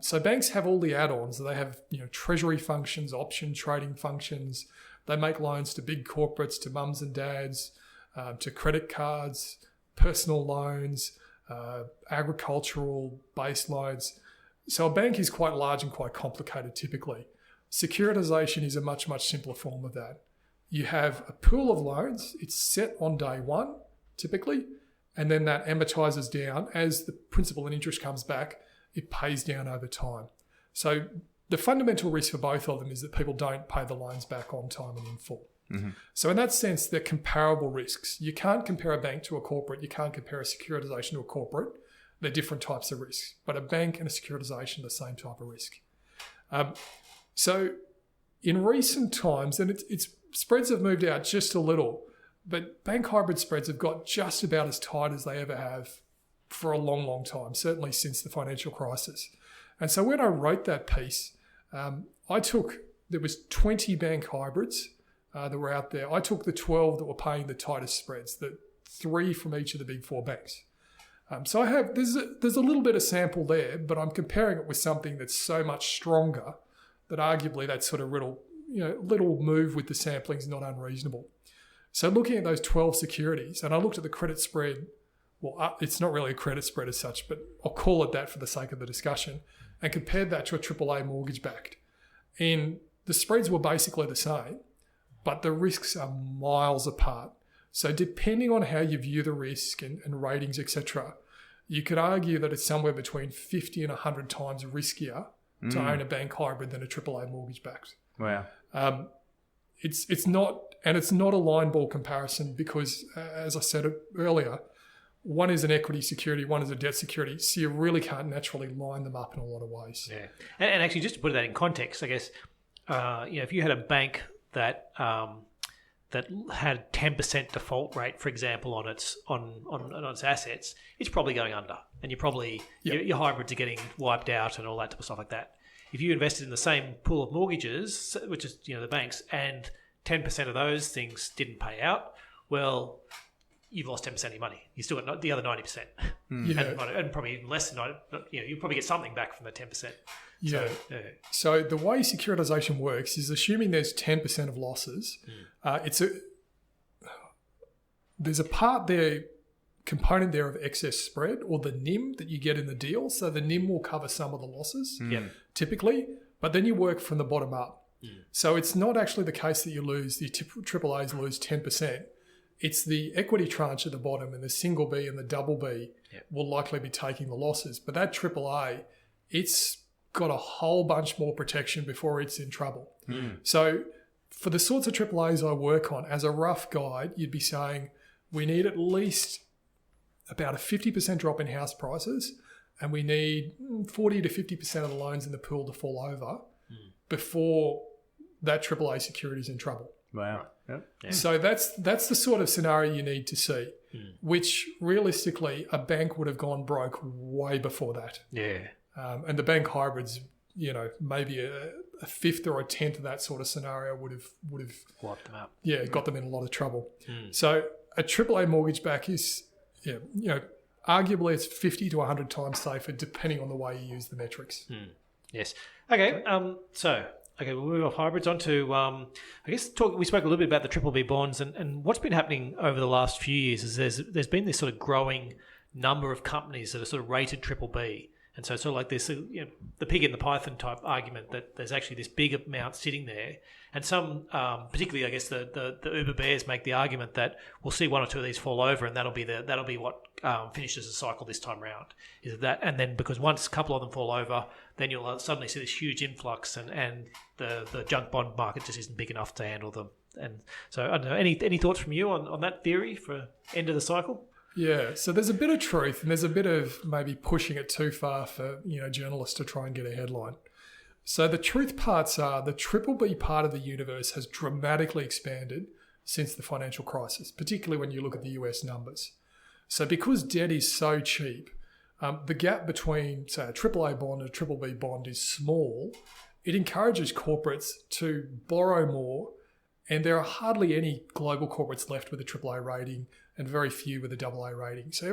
So banks have all the add-ons. They have treasury functions, option trading functions. They make loans to big corporates, to mums and dads, to credit cards, personal loans, agricultural-based loans. So a bank is quite large and quite complicated typically. Securitisation is a much, much simpler form of that. You have a pool of loans. It's set on day one, typically, and then that amortises down. As the principal and interest comes back, it pays down over time. So the fundamental risk for both of them is that people don't pay the loans back on time and in full. So in that sense, they're comparable risks. You can't compare a bank to a corporate. You can't compare a securitization to a corporate. They're different types of risks. But a bank and a securitization are the same type of risk. So in recent times, and it's spreads have moved out just a little, but bank hybrid spreads have got just about as tight as they ever have for a long, long time, certainly since the financial crisis. And so when I wrote that piece, there was 20 bank hybrids that were out there. I took the 12 that were paying the tightest spreads, the 3 from each of the big 4 banks. So there's a little bit of sample there, but I'm comparing it with something that's so much stronger that arguably that sort of little move with the sampling is not unreasonable. So looking at those 12 securities, and I looked at the credit spread, well, it's not really a credit spread as such, but I'll call it that for the sake of the discussion, and compared that to a AAA mortgage-backed. And the spreads were basically the same, but the risks are miles apart. So depending on how you view the risk and ratings, etc., you could argue that it's somewhere between 50 and 100 times riskier to own a bank hybrid than a AAA mortgage-backed. Wow. It's not a line ball comparison because, as I said earlier, one is an equity security, one is a debt security, so you really can't naturally line them up in a lot of ways. Yeah, and actually, just to put that in context, I guess, if you had a bank that that had 10% default rate, for example, on its assets, it's probably going under, and your hybrids are getting wiped out and all that type of stuff like that. If you invested in the same pool of mortgages, which is the banks, and 10% of those things didn't pay out, well, you've lost 10% of your money. You still got the other 90%, and probably even less than 90%. You probably get something back from the 10%. Yeah. So the way securitization works is assuming there's 10% of losses. There's a component there of excess spread or the NIM that you get in the deal. So the NIM will cover some of the losses typically, but then you work from the bottom up. So it's not actually the case that you lose, the AAAs lose 10%. It's the equity tranche at the bottom, and the single B and the double B will likely be taking the losses. But that AAA, it's got a whole bunch more protection before it's in trouble. So for the sorts of AAAs I work on, as a rough guide, you'd be saying we need at least about a 50% drop in house prices, and we need 40 to 50% of the loans in the pool to fall over before that AAA security is in trouble. Wow. Yep. Yeah. So that's the sort of scenario you need to see, which realistically a bank would have gone broke way before that. Yeah. And the bank hybrids, maybe a fifth or a tenth of that sort of scenario would have Wiped them out. Yeah, got them in a lot of trouble. So a AAA mortgage back is, arguably it's 50 to 100 times safer depending on the way you use the metrics. Yes. Okay. We'll move off hybrids onto, we spoke a little bit about the triple B bonds and what's been happening over the last few years is there's been this sort of growing number of companies that are sort of rated triple B. And so it's sort of like this, the pig in the python type argument that there's actually this big amount sitting there. And some, particularly, I guess, the Uber bears make the argument that we'll see one or two of these fall over, and that'll be what finishes the cycle this time round. Is that, and then because once a couple of them fall over, then you'll suddenly see this huge influx, and the junk bond market just isn't big enough to handle them. And so, I don't know, any thoughts from you on that theory for end of the cycle? Yeah, so there's a bit of truth and there's a bit of maybe pushing it too far for journalists to try and get a headline. So the truth parts are the triple B part of the universe has dramatically expanded since the financial crisis, particularly when you look at the US numbers. So because debt is so cheap, the gap between, say, a AAA bond and a triple B bond is small. It encourages corporates to borrow more, and there are hardly any global corporates left with a AAA rating and very few with a AA rating. So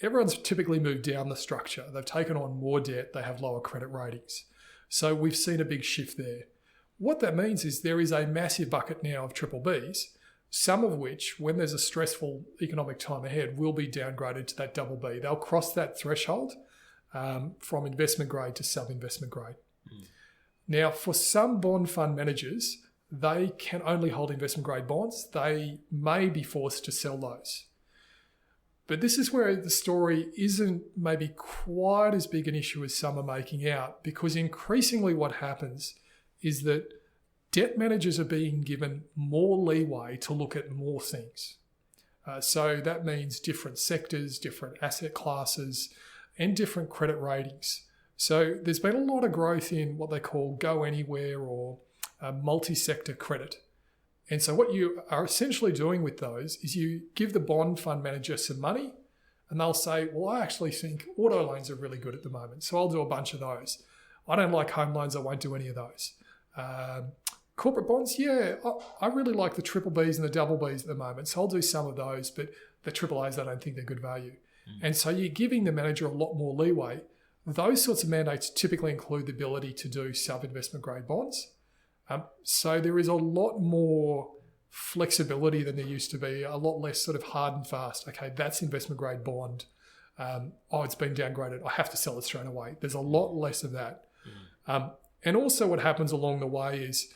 everyone's typically moved down the structure. They've taken on more debt. They have lower credit ratings. So we've seen a big shift there. What that means is there is a massive bucket now of triple Bs, some of which, when there's a stressful economic time ahead, will be downgraded to that double B. They'll cross that threshold from investment grade to sub-investment grade. Now, for some bond fund managers, they can only hold investment grade bonds. They may be forced to sell those. But this is where the story isn't maybe quite as big an issue as some are making out, because increasingly what happens is that debt managers are being given more leeway to look at more things. So that means different sectors, different asset classes, and different credit ratings. So there's been a lot of growth in what they call go anywhere or multi-sector credit. And so what you are essentially doing with those is you give the bond fund manager some money and they'll say, well, I actually think auto loans are really good at the moment, so I'll do a bunch of those. I don't like home loans, I won't do any of those. Corporate bonds, yeah, I really like the triple Bs and the double Bs at the moment, so I'll do some of those, but the triple As, I don't think they're good value. And so you're giving the manager a lot more leeway. Those sorts of mandates typically include the ability to do sub-investment grade bonds. So there is a lot more flexibility than there used to be, a lot less sort of hard and fast. Okay, that's investment grade bond. It's been downgraded. I have to sell it straight away. There's a lot less of that. And also what happens along the way is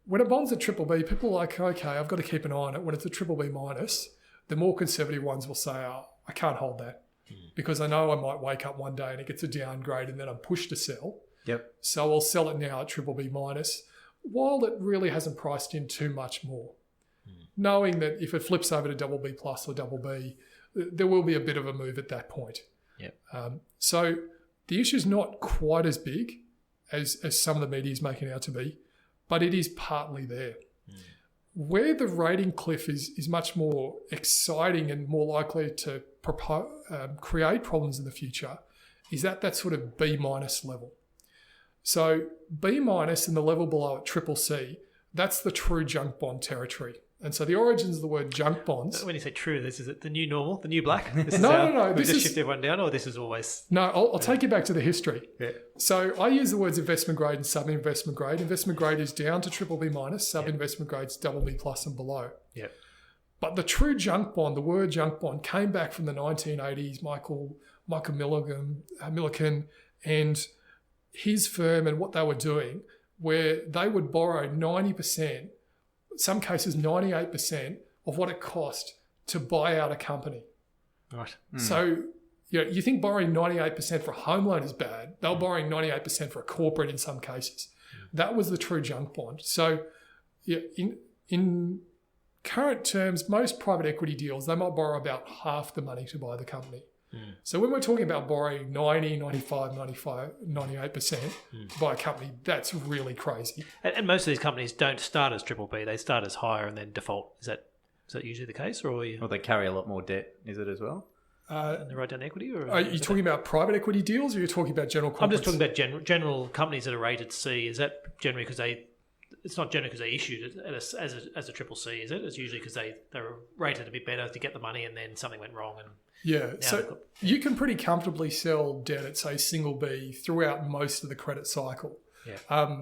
when a bond's a triple B, people are like, okay, I've got to keep an eye on it. When it's a triple B minus, the more conservative ones will say, oh, I can't hold that because I know I might wake up one day and it gets a downgrade and then I'm pushed to sell. Yep. So I'll sell it now at triple B minus while it really hasn't priced in too much more. Knowing that if it flips over to double B plus or double B, there will be a bit of a move at that point. Yep. So the issue is not quite as big as some of the media is making it out to be, but it is partly there. Where the rating cliff is much more exciting and more likely to create problems in the future is at that sort of B minus level. So B minus and the level below at triple C, that's the true junk bond territory. And so the origins of the word junk bonds... When you say true, this is it the new normal, the new black? This is No. We just shift everyone down, or this is always... No, I'll take you back to the history. Yeah. So I use the words investment grade and sub-investment grade. Investment grade is down to triple B minus. Sub-investment grade is double B plus and below. Yeah. But the true junk bond, the word junk bond, came back from the 1980s. Michael Millikan and his firm and what they were doing, where they would borrow 90%, some cases 98% of what it cost to buy out a company. Right. So you think borrowing 98% for a home loan is bad. They were borrowing 98% for a corporate in some cases. That was the true junk bond. So in current terms, most private equity deals, they might borrow about half the money to buy the company. So when we're talking about borrowing 90, 95, 98% to buy a company, that's really crazy. And most of these companies don't start as triple B. They start as higher and then default. Is that usually the case? Or they carry a lot more debt, is it as well? And they write down equity? Or are you talking about private equity deals or are you talking about general corporates? I'm just talking about general companies that are rated C. Is that generally because it's not generally because they issued it as a triple C, is it? It's usually because they were rated a bit better to get the money and then something went wrong. So you can pretty comfortably sell debt at, say, single B throughout most of the credit cycle. Yeah.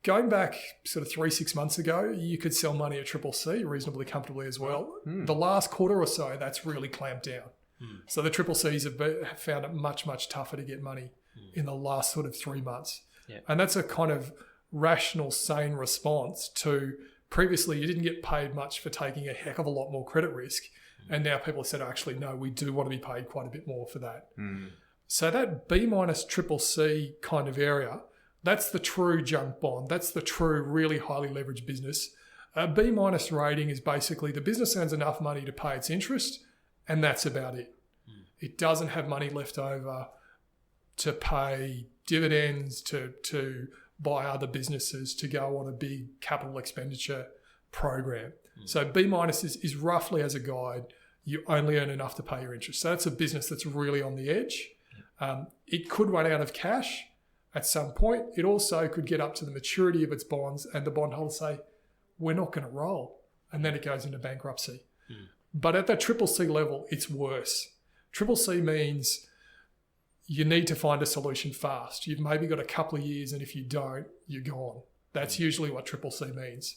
Going back sort of 3-6 months ago, you could sell money at triple C reasonably comfortably as well. The last quarter or so, that's really clamped down. So the triple Cs have found it much, much tougher to get money in the last sort of 3 months. Yeah. And that's a kind of rational, sane response to previously you didn't get paid much for taking a heck of a lot more credit risk. And now people have said, actually, no, we do want to be paid quite a bit more for that. So that B minus triple C kind of area, that's the true junk bond. That's the true really highly leveraged business. A B minus rating is basically the business earns enough money to pay its interest, and that's about it. It doesn't have money left over to pay dividends, to buy other businesses, to go on a big capital expenditure program. So B minus is roughly as a guide, you only earn enough to pay your interest. So that's a business that's really on the edge. It could run out of cash at some point. It also could get up to the maturity of its bonds and the bondholders say, we're not going to roll. And then it goes into bankruptcy. But at that triple C level, it's worse. Triple C means you need to find a solution fast. You've maybe got a couple of years, and if you don't, you're gone. That's usually what triple C means.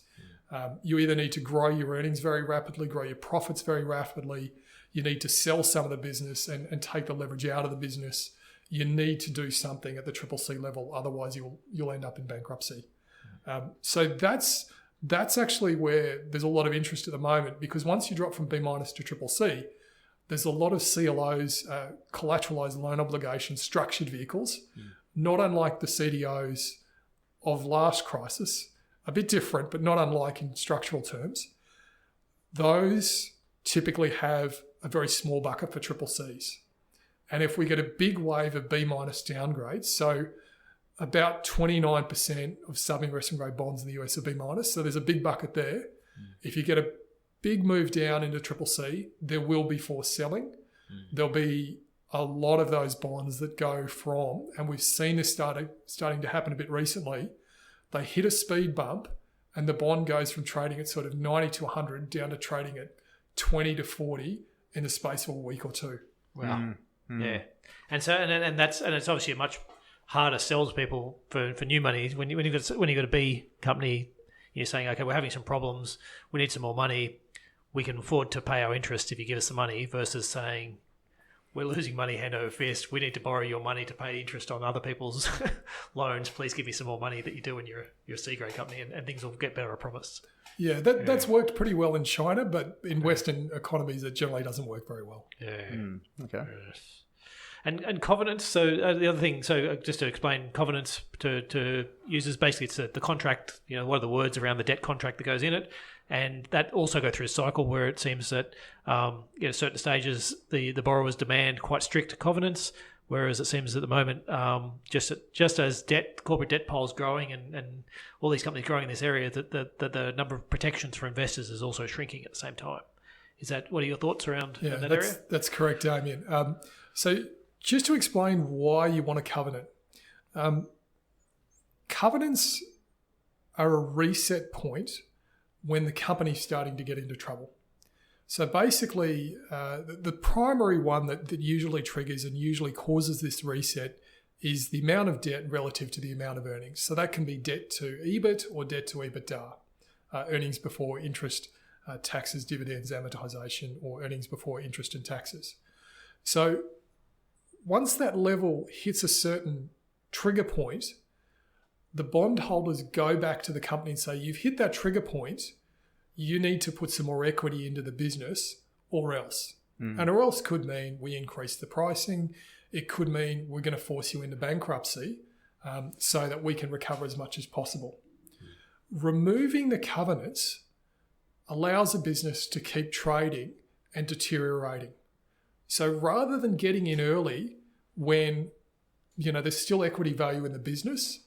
You either need to grow your earnings very rapidly, grow your profits very rapidly. You need to sell some of the business and take the leverage out of the business. You need to do something at the triple C level, otherwise you'll end up in bankruptcy. So that's actually where there's a lot of interest at the moment, because once you drop from B minus to triple C, there's a lot of CLOs, collateralized loan obligations, structured vehicles, not unlike the CDOs of last crisis. a bit different, but not unlike in structural terms. Those typically have a very small bucket for triple Cs. And if we get a big wave of B- downgrades, so about 29% of sub-investment grade bonds in the US are B-, so there's a big bucket there. If you get a big move down into triple C, there will be forced selling. There'll be a lot of those bonds that go from, and we've seen this starting to happen a bit recently, they hit a speed bump and the bond goes from trading at sort of 90 to 100 down to trading at 20 to 40 in the space of a week or two. Wow. Yeah. And so, and it's obviously a much harder sell to people for new money. When you've got a B company, you're saying, okay, we're having some problems, we need some more money, we can afford to pay our interest if you give us the money, versus saying, we're losing money hand over fist, we need to borrow your money to pay interest on other people's loans, please give me some more money that you do in your C-grade company, and things will get better, I promise. Yeah, that's worked pretty well in China, but in Western economies, it generally doesn't work very well. Yeah. Okay. Yes. And covenants, so the other thing, so just to explain covenants to users, basically it's the contract, what are the words around the debt contract that goes in it, and that also go through a cycle where it seems that at certain stages the borrowers demand quite strict covenants, whereas it seems at the moment just as corporate debt pool is growing and all these companies growing in this area, that the number of protections for investors is also shrinking at the same time. What are your thoughts around that area? That's correct, Damien. So just to explain why you want a covenant. Covenants are a reset point when the company's starting to get into trouble. So basically, the primary one that usually triggers and usually causes this reset is the amount of debt relative to the amount of earnings. So that can be debt to EBIT or debt to EBITDA, earnings before interest, taxes, dividends, amortization, or earnings before interest and taxes. So once that level hits a certain trigger point, the bondholders go back to the company and say, you've hit that trigger point, you need to put some more equity into the business or else. And or else could mean we increase the pricing. It could mean we're going to force you into bankruptcy so that we can recover as much as possible. Removing the covenants allows a business to keep trading and deteriorating. So rather than getting in early when there's still equity value in the business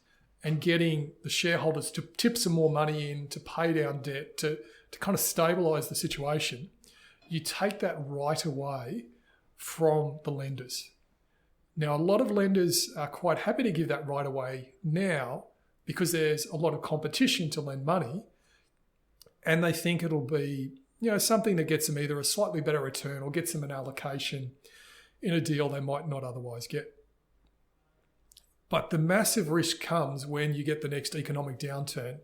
and getting the shareholders to tip some more money in to pay down debt, to kind of stabilise the situation, you take that right away from the lenders. Now, a lot of lenders are quite happy to give that right away now because there's a lot of competition to lend money, and they think it'll be something that gets them either a slightly better return or gets them an allocation in a deal they might not otherwise get. But the massive risk comes when you get the next economic downturn.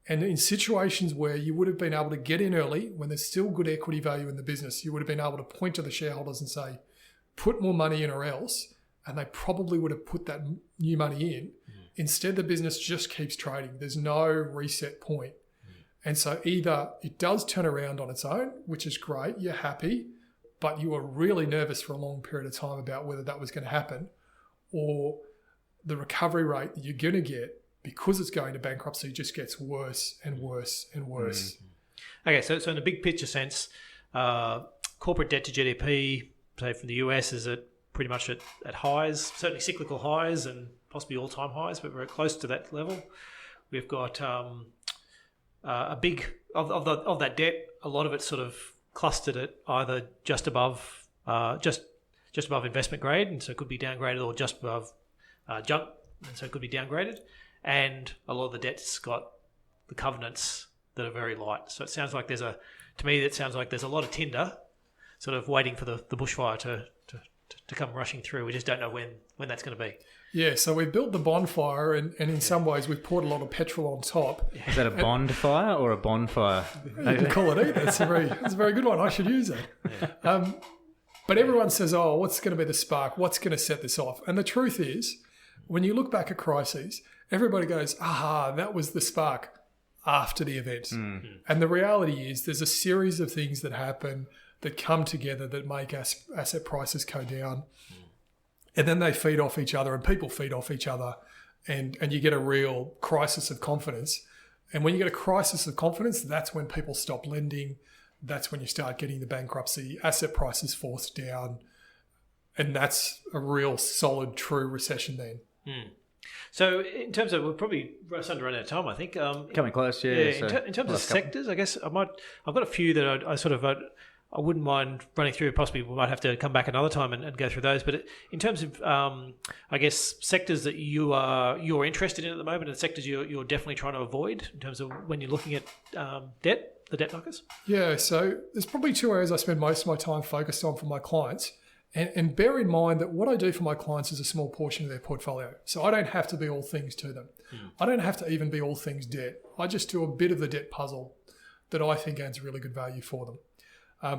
And in situations where you would have been able to get in early, when there's still good equity value in the business, you would have been able to point to the shareholders and say, put more money in or else, and they probably would have put that new money in. Instead, the business just keeps trading. There's no reset point. And so either it does turn around on its own, which is great, you're happy, but you were really nervous for a long period of time about whether that was going to happen, or the recovery rate that you're going to get because it's going to bankruptcy just gets worse and worse and worse. Okay, so in a big picture sense, corporate debt to GDP, say from the US, is at pretty much at highs, certainly cyclical highs and possibly all-time highs, but we're close to that level. We've got a big of that debt, a lot of it sort of clustered at either just above investment grade, and so it could be downgraded, or just above junk, and so it could be downgraded. And a lot of the debt's got the covenants that are very light. So it sounds like there's a lot of tinder sort of waiting for the bushfire to come rushing through. We just don't know when that's going to be. Yeah, so we've built the bonfire and in some ways we've poured a lot of petrol on top. Is that a bonfire or a bonfire? You can call it either. It's a very good one. I should use it. Yeah. But everyone says, oh, what's going to be the spark? What's going to set this off? And the truth is, when you look back at crises, everybody goes, aha, that was the spark after the event. And the reality is there's a series of things that happen that come together that make asset prices go down. And then they feed off each other and people feed off each other and you get a real crisis of confidence. And when you get a crisis of confidence, that's when people stop lending. That's when you start getting the bankruptcy, asset prices forced down. And that's a real solid, true recession then. So in terms of, we're probably starting to run out of time, I think. Coming close, yeah. In terms of sectors, I guess I've got a few that I wouldn't mind running through. Possibly we might have to come back another time and go through those. But in terms of, I guess, sectors that you're interested in at the moment, and sectors you're definitely trying to avoid in terms of when you're looking at the debt markets. Yeah, so there's probably two areas I spend most of my time focused on for my clients. And bear in mind that what I do for my clients is a small portion of their portfolio. So I don't have to be all things to them. I don't have to even be all things debt. I just do a bit of the debt puzzle that I think adds really good value for them.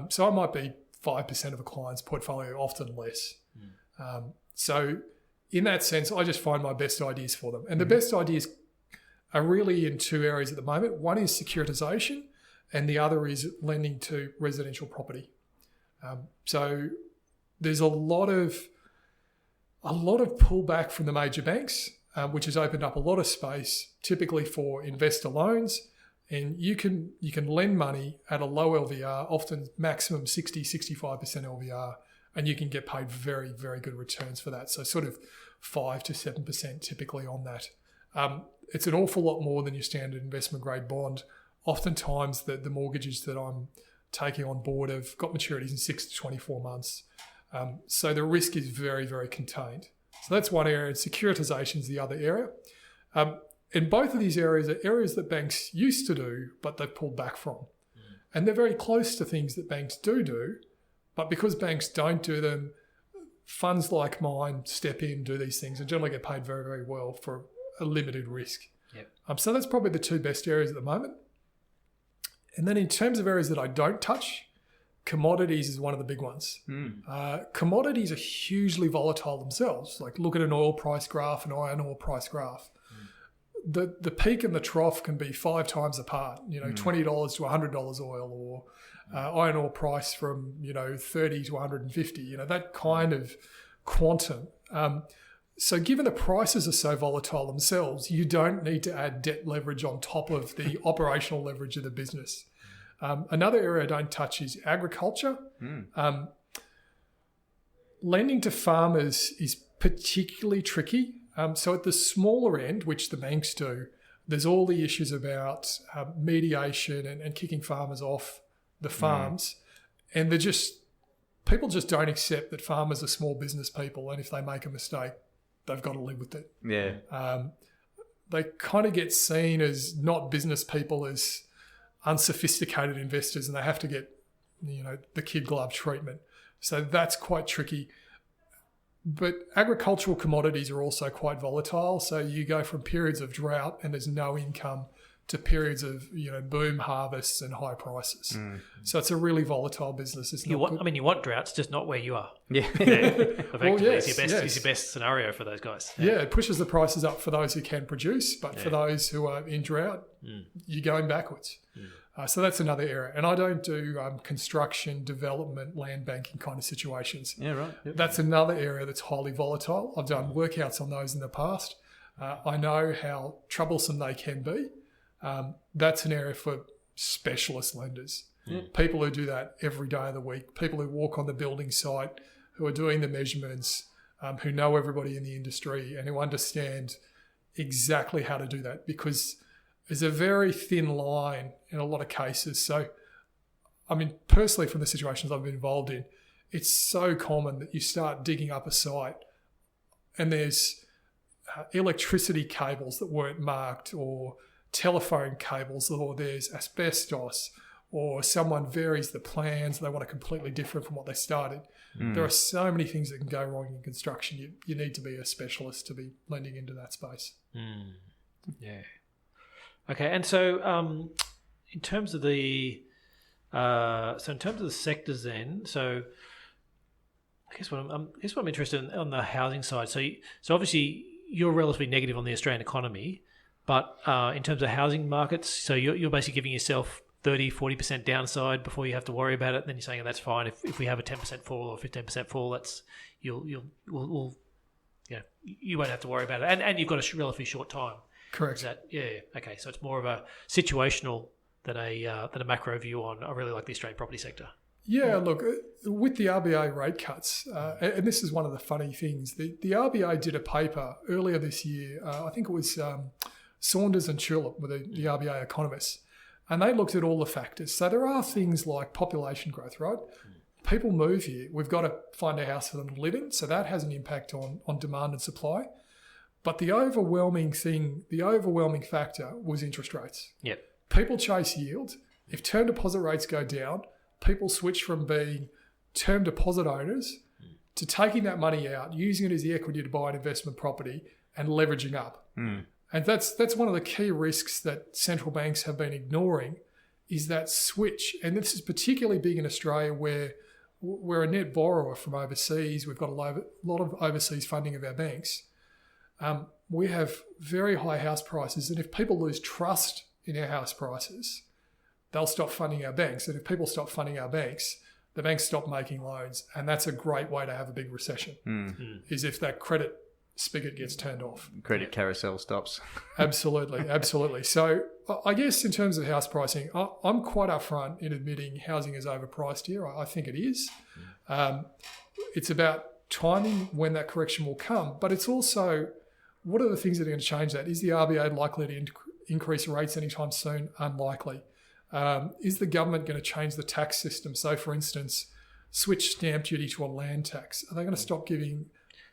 So I might be 5% of a client's portfolio, often less. So in that sense, I just find my best ideas for them. And the best ideas are really in two areas at the moment. One is securitization and the other is lending to residential property. So there's a lot of pullback from the major banks, which has opened up a lot of space, typically for investor loans. And you can lend money at a low LVR, often maximum 60-65% LVR, and you can get paid very, very good returns for that. So sort of 5 to 7% typically on that. It's an awful lot more than your standard investment grade bond. Oftentimes the mortgages that I'm taking on board have got maturities in 6 to 24 months. So the risk is very, very contained. So that's one area. Securitization is the other area. And both of these areas are areas that banks used to do, but they've pulled back from. And they're very close to things that banks do, but because banks don't do them, funds like mine step in, do these things, and generally get paid very, very well for a limited risk. So that's probably the two best areas at the moment. And then in terms of areas that I don't touch, commodities is one of the big ones. Commodities are hugely volatile themselves. Like look at an oil price graph, an iron ore price graph. The peak and the trough can be 5 times apart, $20 to $100 oil, or iron ore price from, 30 to 150, that kind of quantum. So given the prices are so volatile themselves, you don't need to add debt leverage on top of the operational leverage of the business. Another area I don't touch is agriculture. Lending to farmers is particularly tricky. So at the smaller end, which the banks do, there's all the issues about mediation and kicking farmers off the farms. And people just don't accept that farmers are small business people, and if they make a mistake, they've got to live with it. They kind of get seen as not business people, as unsophisticated investors, and they have to get, the kid glove treatment. So that's quite tricky. But agricultural commodities are also quite volatile. So you go from periods of drought and there's no income to periods of, boom harvests and high prices. So it's a really volatile business. You want droughts, just not where you are. Effectively, it's your best scenario for those guys. It pushes the prices up for those who can produce, but for those who are in drought, you're going backwards. So that's another area. And I don't do construction, development, land banking kind of situations. That's another area that's highly volatile. I've done workouts on those in the past. I know how troublesome they can be. That's an area for specialist lenders. People who do that every day of the week, people who walk on the building site, who are doing the measurements, who know everybody in the industry and who understand exactly how to do that, because there's a very thin line in a lot of cases. So, personally from the situations I've been involved in, it's so common that you start digging up a site and there's electricity cables that weren't marked, or telephone cables, or there's asbestos, or someone varies the plans, they want it completely different from what they started. There are so many things that can go wrong in construction. You need to be a specialist to be lending into that space. Okay, and so in terms of the sectors, then, so I guess what I'm interested in on the housing side. So obviously you're relatively negative on the Australian economy, but in terms of housing markets, so you're basically giving yourself 30-40% downside before you have to worry about it. And then you're saying that's fine if we have a 10% fall or 15% fall. That's you won't have to worry about it, and you've got a relatively short time. Correct. Is that, okay. So it's more of a situational than a macro view on. I really like the Australian property sector. Yeah, look, with the RBA rate cuts, and this is one of the funny things, the RBA did a paper earlier this year, I think it was Saunders and Tulip were the RBA economists, and they looked at all the factors. So there are things like population growth, right? People move here. We've got to find a house for them to live in, so that has an impact on demand and supply. But the overwhelming factor was interest rates. Yep. People chase yield. If term deposit rates go down, people switch from being term deposit owners to taking that money out, using it as the equity to buy an investment property and leveraging up. And that's one of the key risks that central banks have been ignoring, is that switch. And this is particularly big in Australia, where we're a net borrower from overseas. We've got a lot of overseas funding of our banks. We have very high house prices. And if people lose trust in our house prices, they'll stop funding our banks. And if people stop funding our banks, the banks stop making loans. And that's a great way to have a big recession, is if that credit spigot gets turned off. Credit carousel stops. Absolutely. So I guess in terms of house pricing, I'm quite upfront in admitting housing is overpriced here. I think it is. It's about timing when that correction will come. But it's also, what are the things that are going to change that? Is the RBA likely to increase rates anytime soon? Unlikely. Is the government going to change the tax system? So, for instance, switch stamp duty to a land tax. Are they going to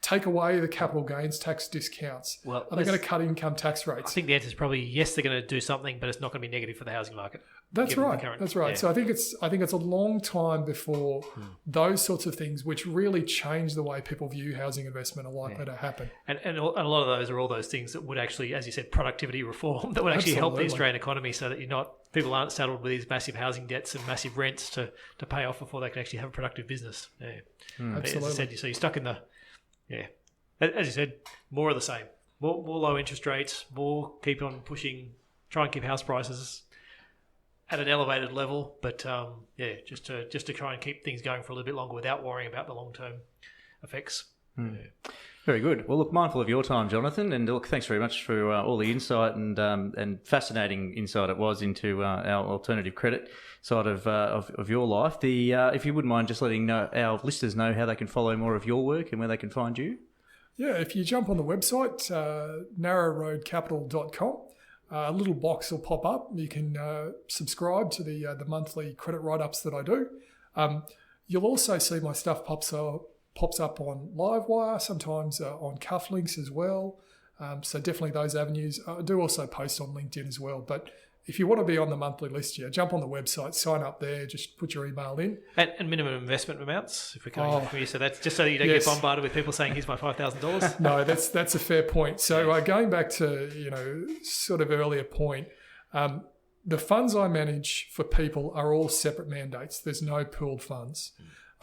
take away the capital gains tax discounts? Well, are they going to cut income tax rates? I think the answer is probably yes, they're going to do something, but it's not going to be negative for the housing market. That's right. Yeah. So I think it's a long time before those sorts of things, which really change the way people view housing investment, are likely to happen. And a lot of those are all those things that would actually, as you said, productivity reform that would actually help the Australian economy, so that people aren't saddled with these massive housing debts and massive rents to pay off before they can actually have a productive business. Absolutely. As I said, so you're stuck in the as you said, more of the same. More low interest rates, more keep on pushing, try and keep house prices at an elevated level, but just to try and keep things going for a little bit longer without worrying about the long-term effects. Very good. Well, look, mindful of your time, Jonathan, and look, thanks very much for all the insight and fascinating insight it was into our alternative credit side of your life. If you wouldn't mind just letting our listeners know how they can follow more of your work and where they can find you. Yeah, if you jump on the website, narrowroadcapital.com, a little box will pop up. You can subscribe to the monthly credit write-ups that I do. You'll also see my stuff pops up on Livewire, sometimes on Cufflinks as well. So definitely those avenues. I do also post on LinkedIn as well. But if you want to be on the monthly list, jump on the website, sign up there, just put your email in. And minimum investment amounts, if we're coming from you. So that's just so you don't get bombarded with people saying, here's my $5,000. No, that's a fair point. So going back to, sort of earlier point, the funds I manage for people are all separate mandates. There's no pooled funds.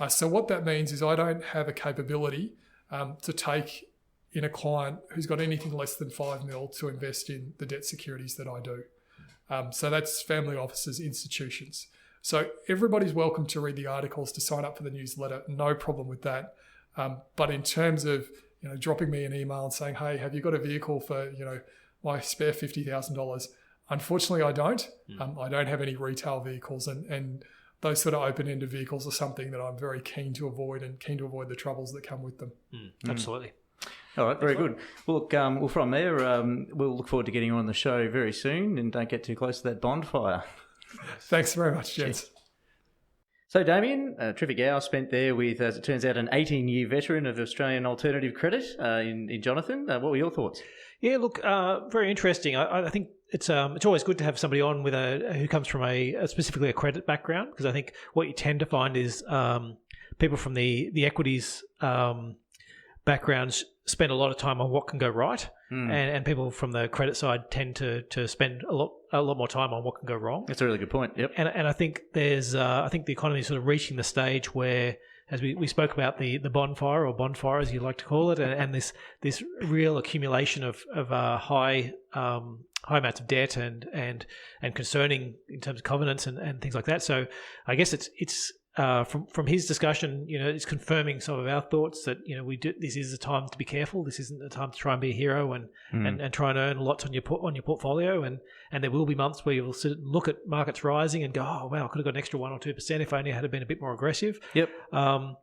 So what that means is I don't have a capability to take in a client who's got anything less than 5 mil to invest in the debt securities that I do. So that's family offices, institutions. So everybody's welcome to read the articles, to sign up for the newsletter. No problem with that. But in terms of dropping me an email and saying, hey, have you got a vehicle for my spare $50,000? Unfortunately, I don't. I don't have any retail vehicles, and those sort of open-ended vehicles are something that I'm very keen to avoid, and keen to avoid the troubles that come with them. Absolutely. All right, very good. Well, look, from there, we'll look forward to getting you on the show very soon, and don't get too close to that bonfire. Thanks very much, gents. Cheers. So, Damien, a terrific hour spent there with, as it turns out, an 18-year veteran of Australian alternative credit in Jonathon. What were your thoughts? Yeah, look, very interesting. I think it's always good to have somebody on with who comes from specifically a credit background, because I think what you tend to find is people from the equities backgrounds spend a lot of time on what can go right, and people from the credit side tend to spend a lot more time on what can go wrong. That's a really good point. Yep. And I think I think the economy is sort of reaching the stage where, as we spoke about the bonfire, or bonfire as you like to call it, and this real accumulation of high amounts of debt and concerning in terms of covenants and things like that. So I guess it's from his discussion, it's confirming some of our thoughts that this is a time to be careful. This isn't a time to try and be a hero and try and earn lots on your portfolio. And there will be months where you'll look at markets rising and go, oh wow, I could have got an extra 1 or 2% if I only had been a bit more aggressive. Yep. I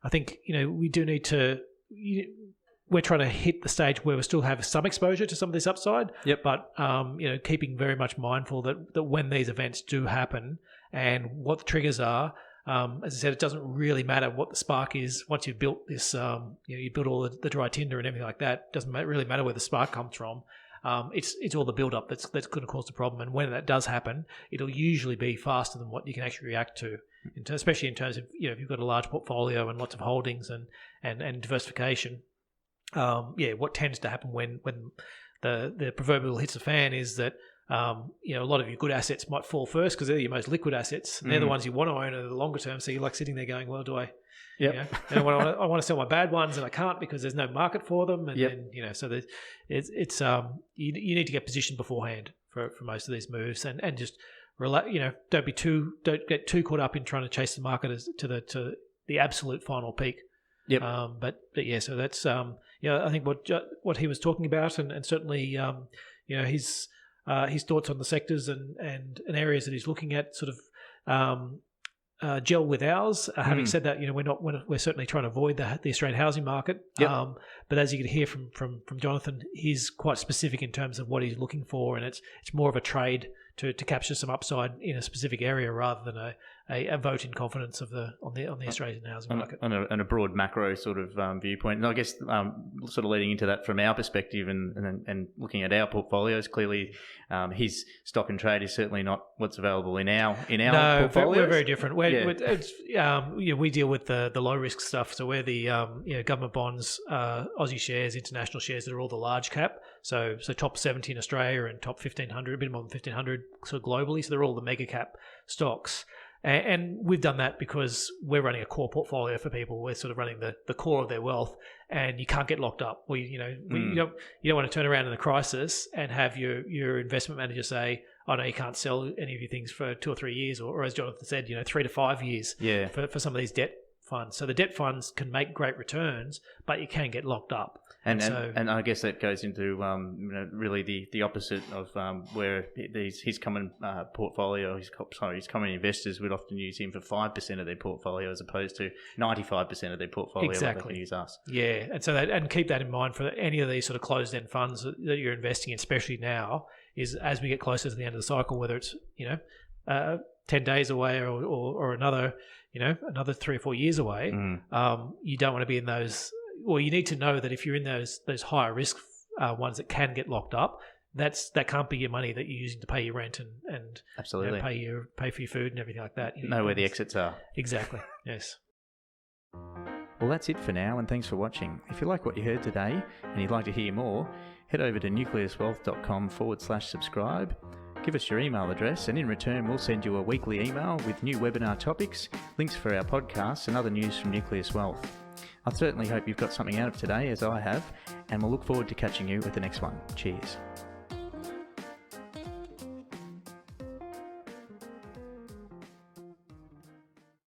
think we do need to. We're trying to hit the stage where we still have some exposure to some of this upside. Yep. But keeping very much mindful that when these events do happen and what the triggers are. As I said, it doesn't really matter what the spark is once you've built this. You built all the dry tinder and everything like that. It doesn't really matter where the spark comes from. It's all the build up that's going to cause the problem. And when that does happen, it'll usually be faster than what you can actually react to. Especially in terms of if you've got a large portfolio and lots of holdings and diversification. What tends to happen when the proverbial hits the fan is that. A lot of your good assets might fall first because they're your most liquid assets. And they're the ones you want to own over the longer term. So you're like sitting there going, well, do I? Yep. I want to sell my bad ones and I can't because there's no market for them. And then, so it's you need to get positioned beforehand for most of these moves and just relax. Don't get too caught up in trying to chase the market to the absolute final peak. Yep. So that's I think what he was talking about and certainly his thoughts on the sectors and areas that he's looking at sort of gel with ours. Having said that, we're certainly trying to avoid the Australian housing market. Yep. But as you can hear from Jonathon, he's quite specific in terms of what he's looking for, and it's more of a trade to capture some upside in a specific area rather than a vote in confidence on the Australian housing market. And a broad macro sort of viewpoint. And I guess sort of leading into that from our perspective and looking at our portfolios, clearly his stock and trade is certainly not what's available in our portfolios. No, we're very different. We deal with the low risk stuff. So we're the government bonds, Aussie shares, international shares that are all the large cap. So top 70 in Australia and top 1,500, a bit more than 1,500 sort of globally. So they're all the mega cap stocks. And we've done that because we're running a core portfolio for people. We're sort of running the core of their wealth, and you can't get locked up. You don't want to turn around in a crisis and have your investment manager say, "Oh no, you can't sell any of your things for 2 or 3 years," or as Jonathon said, 3 to 5 years. Yeah. For some of these debt funds. So the debt funds can make great returns, but you can get locked up. And I guess that goes into really the opposite of where his common portfolio, his common investors would often use him for 5% of their portfolio as opposed to 95% of their portfolio. Exactly. They can use us. Yeah, and so and keep that in mind for any of these sort of closed-end funds that you're investing in, especially now, is as we get closer to the end of the cycle, whether it's 10 days away or another 3 or 4 years away, you don't want to be in those. Well, you need to know that if you're in those higher risk ones that can get locked up, that can't be your money that you're using to pay your rent and absolutely pay for your food and everything like that. Know where the exits are. Exactly. Yes. Well, that's it for now, and thanks for watching. If you like what you heard today and you'd like to hear more, head over to nucleuswealth.com/subscribe. Give us your email address, and in return, we'll send you a weekly email with new webinar topics, links for our podcasts, and other news from Nucleus Wealth. I certainly hope you've got something out of today, as I have, and we'll look forward to catching you with the next one. Cheers.